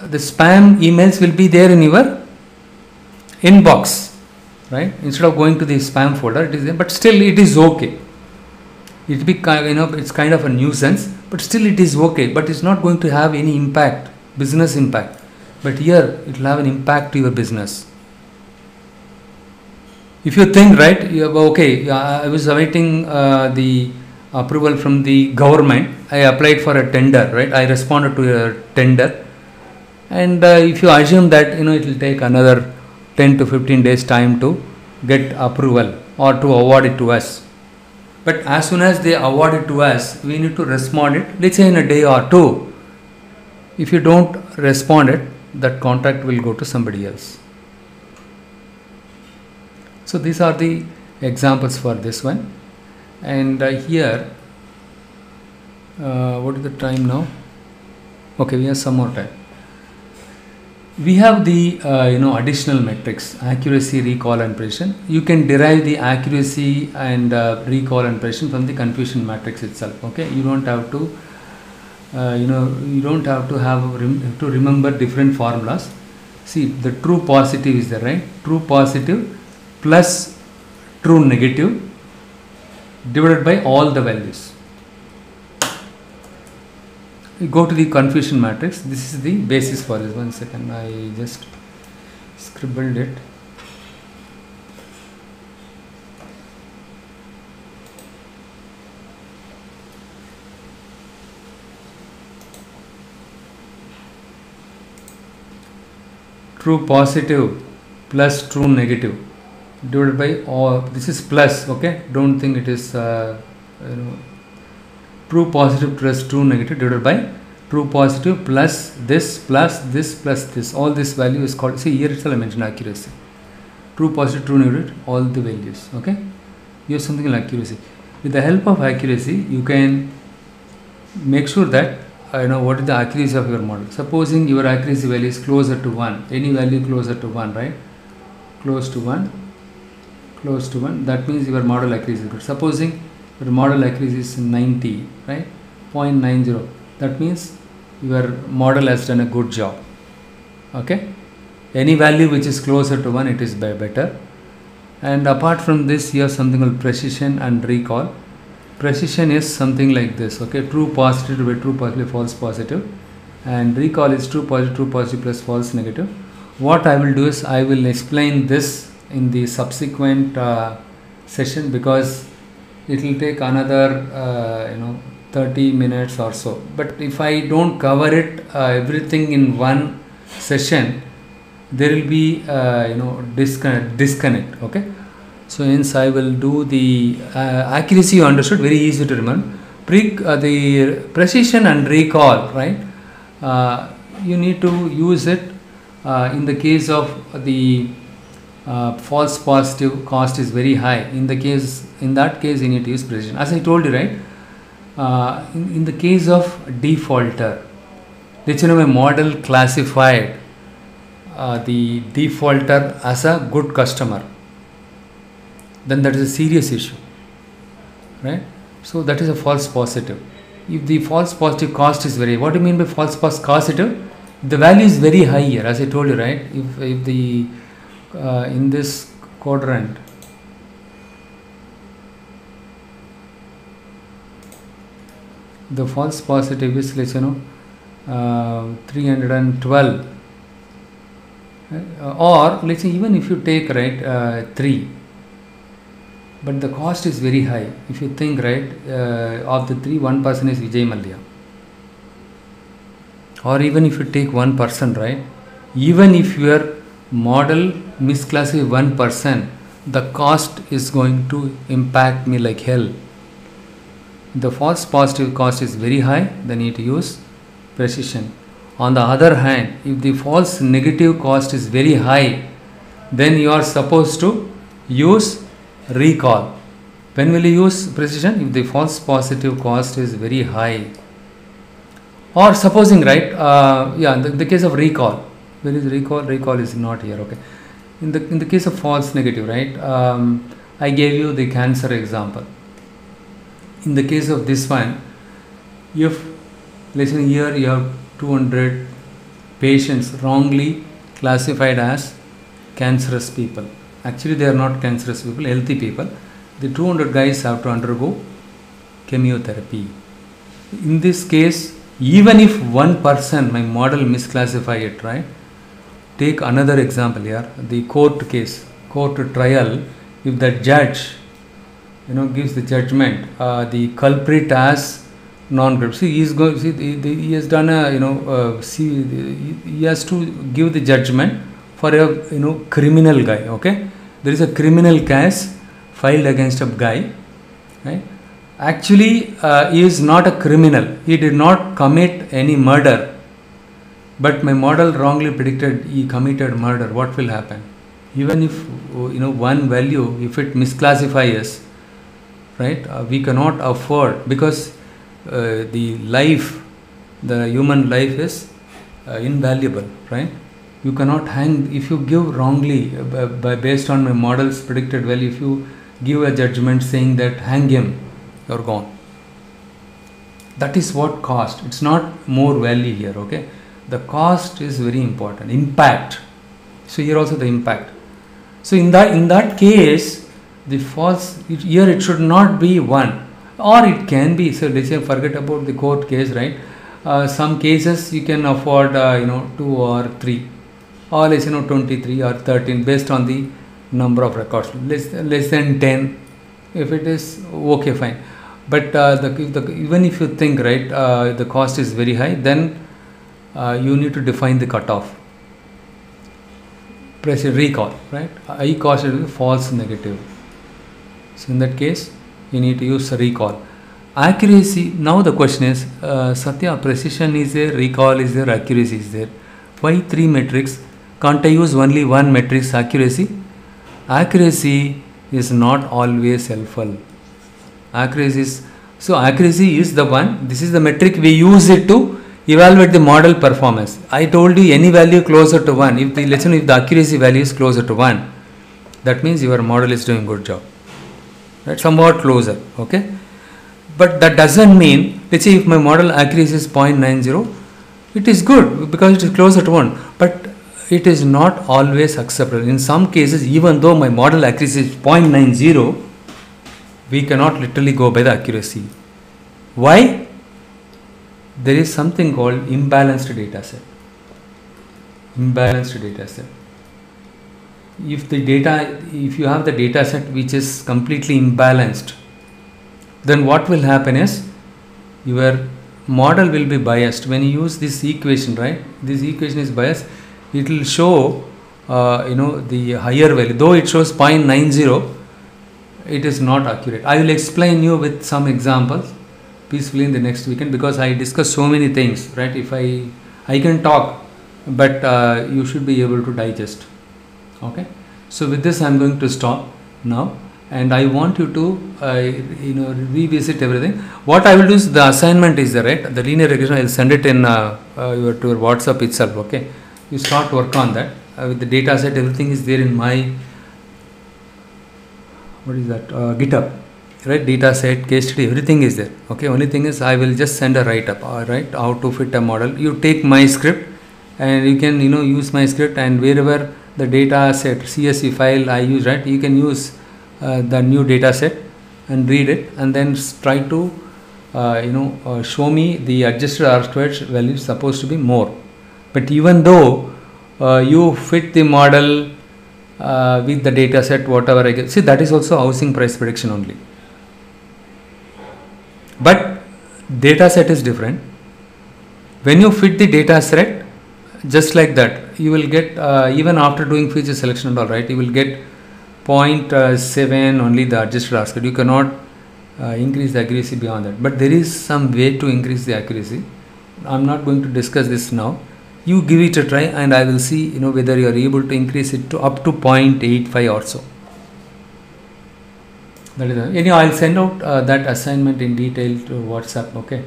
the spam emails will be there in your inbox, right? Instead of going to the spam folder, it is there, but still it is okay. It be it's kind of a nuisance, but still it is okay. But it's not going to have any impact, business impact. But here it will have an impact to your business. If you think, right, okay, I was awaiting the approval from the government. I applied for a tender, right? I responded to a tender. And if you assume that it will take another 10 to 15 days time to get approval or to award it to us, But as soon as they award it to us, we need to respond it, let's say in a day or two. If you don't respond it, that contract will go to somebody else. So these are the examples for this one. And here, what is the time now? Okay, we have some more time. We have the additional metrics: accuracy, recall, and precision. You can derive the accuracy and recall and precision from the confusion matrix itself. Okay, you don't have to you don't have to to remember different formulas. See, the true positive is there, right? True positive plus true negative divided by all the values. We go to the confusion matrix. This is the basis for this. 1 second, I just scribbled it. True positive plus true negative divided by all. This is plus, okay? Don't think it is true positive plus true negative divided by true positive plus this plus this plus this. All this value is called, see here itself I mentioned accuracy. True positive, true negative, all the values, okay? You have something like accuracy. With the help of accuracy, you can make sure that what is the accuracy of your model. Supposing your accuracy value is closer to 1, any value closer to 1, right? Close to 1, that means your model accuracy is good. Supposing your model accuracy is 90, right? 0.90, that means your model has done a good job. Okay, any value which is closer to 1, it is better. And apart from this, you have something called precision and recall. Precision is something like this, okay? True positive by true positive, false positive, and recall is true positive plus false negative. What I will do is I will explain this in the subsequent session, because it will take another 30 minutes or so. But if I don't cover it everything in one session, there will be disconnect. Okay, so hence I will do the accuracy. You understood, very easy to remember. The precision and recall, right? You need to use it in the case of the false positive cost is very high. In that case you need to use precision. As I told you, right? In the case of defaulter, let's say my model classified the defaulter as a good customer, then that is a serious issue, right? So that is a false positive. If the false positive cost is very, what do you mean by false positive? The value is very high here, as I told you, right? If the in this quadrant, the false positive is, let's 312, or let's say even if you take 3, but the cost is very high. If you think, right, of the 3, one person is Vijay Mallya, or even if you take 1%, right, even if your model misclassify 1%, the cost is going to impact me like hell. The false positive cost is very high, then you need to use precision. On the other hand, if the false negative cost is very high, then you are supposed to use recall. When will you use precision? If the false positive cost is very high. Or supposing, right, in the case of recall, where is recall? Recall is not here, okay. In the case of false negative, right, I gave you the cancer example. In the case of this one, if let's say here you have 200 patients wrongly classified as cancerous people. Actually they are not cancerous people, healthy people. The 200 guys have to undergo chemotherapy. In this case, even if one person, my model misclassify it, right? Take another example here, the court case, court trial. If the judge gives the judgment, the culprit as non-culprit. See, he has done he has to give the judgment for a criminal guy. Okay, there is a criminal case filed against a guy, right? Actually, he is not a criminal. He did not commit any murder. But my model wrongly predicted he committed murder. What will happen? Even if one value, if it misclassifies, right? We cannot afford, because the human life is invaluable, right? You cannot hang if you give wrongly based on my model's predicted value. If you give a judgment saying that hang him, you're gone. That is what cost. It's not more value here, okay? The cost is very important. Impact. So here also the impact. So in that case, the false here it should not be 1, or it can be. So let's say forget about the court case, right? Some cases you can afford 2 or 3, or let's 23 or 13 based on the number of records. Less than 10, if it is okay, fine. But even if you think, right, the cost is very high, then you need to define the cutoff. Press a recall, right? I cost is false negative. So in that case, you need to use a recall. Accuracy. Now the question is, Satya, precision is there, recall is there, accuracy is there. Why 3 metrics? Can't I use only 1 metrics accuracy? Accuracy is not always helpful. Accuracy is the one. This is the metric we use it to evaluate the model performance. I told you any value closer to 1. If the accuracy value is closer to 1, that means your model is doing good job. Right? Somewhat closer. Okay. But that doesn't mean, let's say if my model accuracy is 0.90, it is good because it is closer to 1. But it is not always acceptable. In some cases, even though my model accuracy is 0.90, we cannot literally go by the accuracy. Why? There is something called imbalanced data set. Imbalanced data set. If you have the data set which is completely imbalanced, then what will happen is your model will be biased. When you use this equation, right? This equation is biased. It will show the higher value. Though it shows 0.90, it is not accurate. I will explain you with some examples peacefully in the next weekend, because I discuss so many things, right? If I can talk, but you should be able to digest. Okay. So with this, I am going to stop now, and I want you to revisit everything. What I will do is, the assignment is there, right? The linear regression, I will send it in to your WhatsApp itself. Okay. You start work on that with the data set. Everything is there in my GitHub, right? Data set, case study, everything is there. Okay. Only thing is, I will just send a write-up, right? How to fit a model. You take my script, and you can use my script, and wherever the data set CSV file I use, right? You can use the new data set and read it, and then try to show me the adjusted R-squared value is supposed to be more. But even though you fit the model with the data set, whatever I get, see, that is also housing price prediction only. But data set is different. When you fit the data set, just like that, you will get, even after doing feature selection and all, right, you will get 0.7 only the adjusted R-squared. You cannot increase the accuracy beyond that. But there is some way to increase the accuracy. I am not going to discuss this now. You give it a try, and I will see whether you are able to increase it to up to 0.85 or so. That is anyhow, I will send out that assignment in detail to WhatsApp. Okay,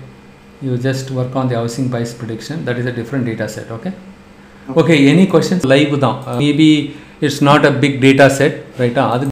you just work on the housing price prediction. That is a different data set. Okay, any questions? Live down. Maybe it's not a big data set, right?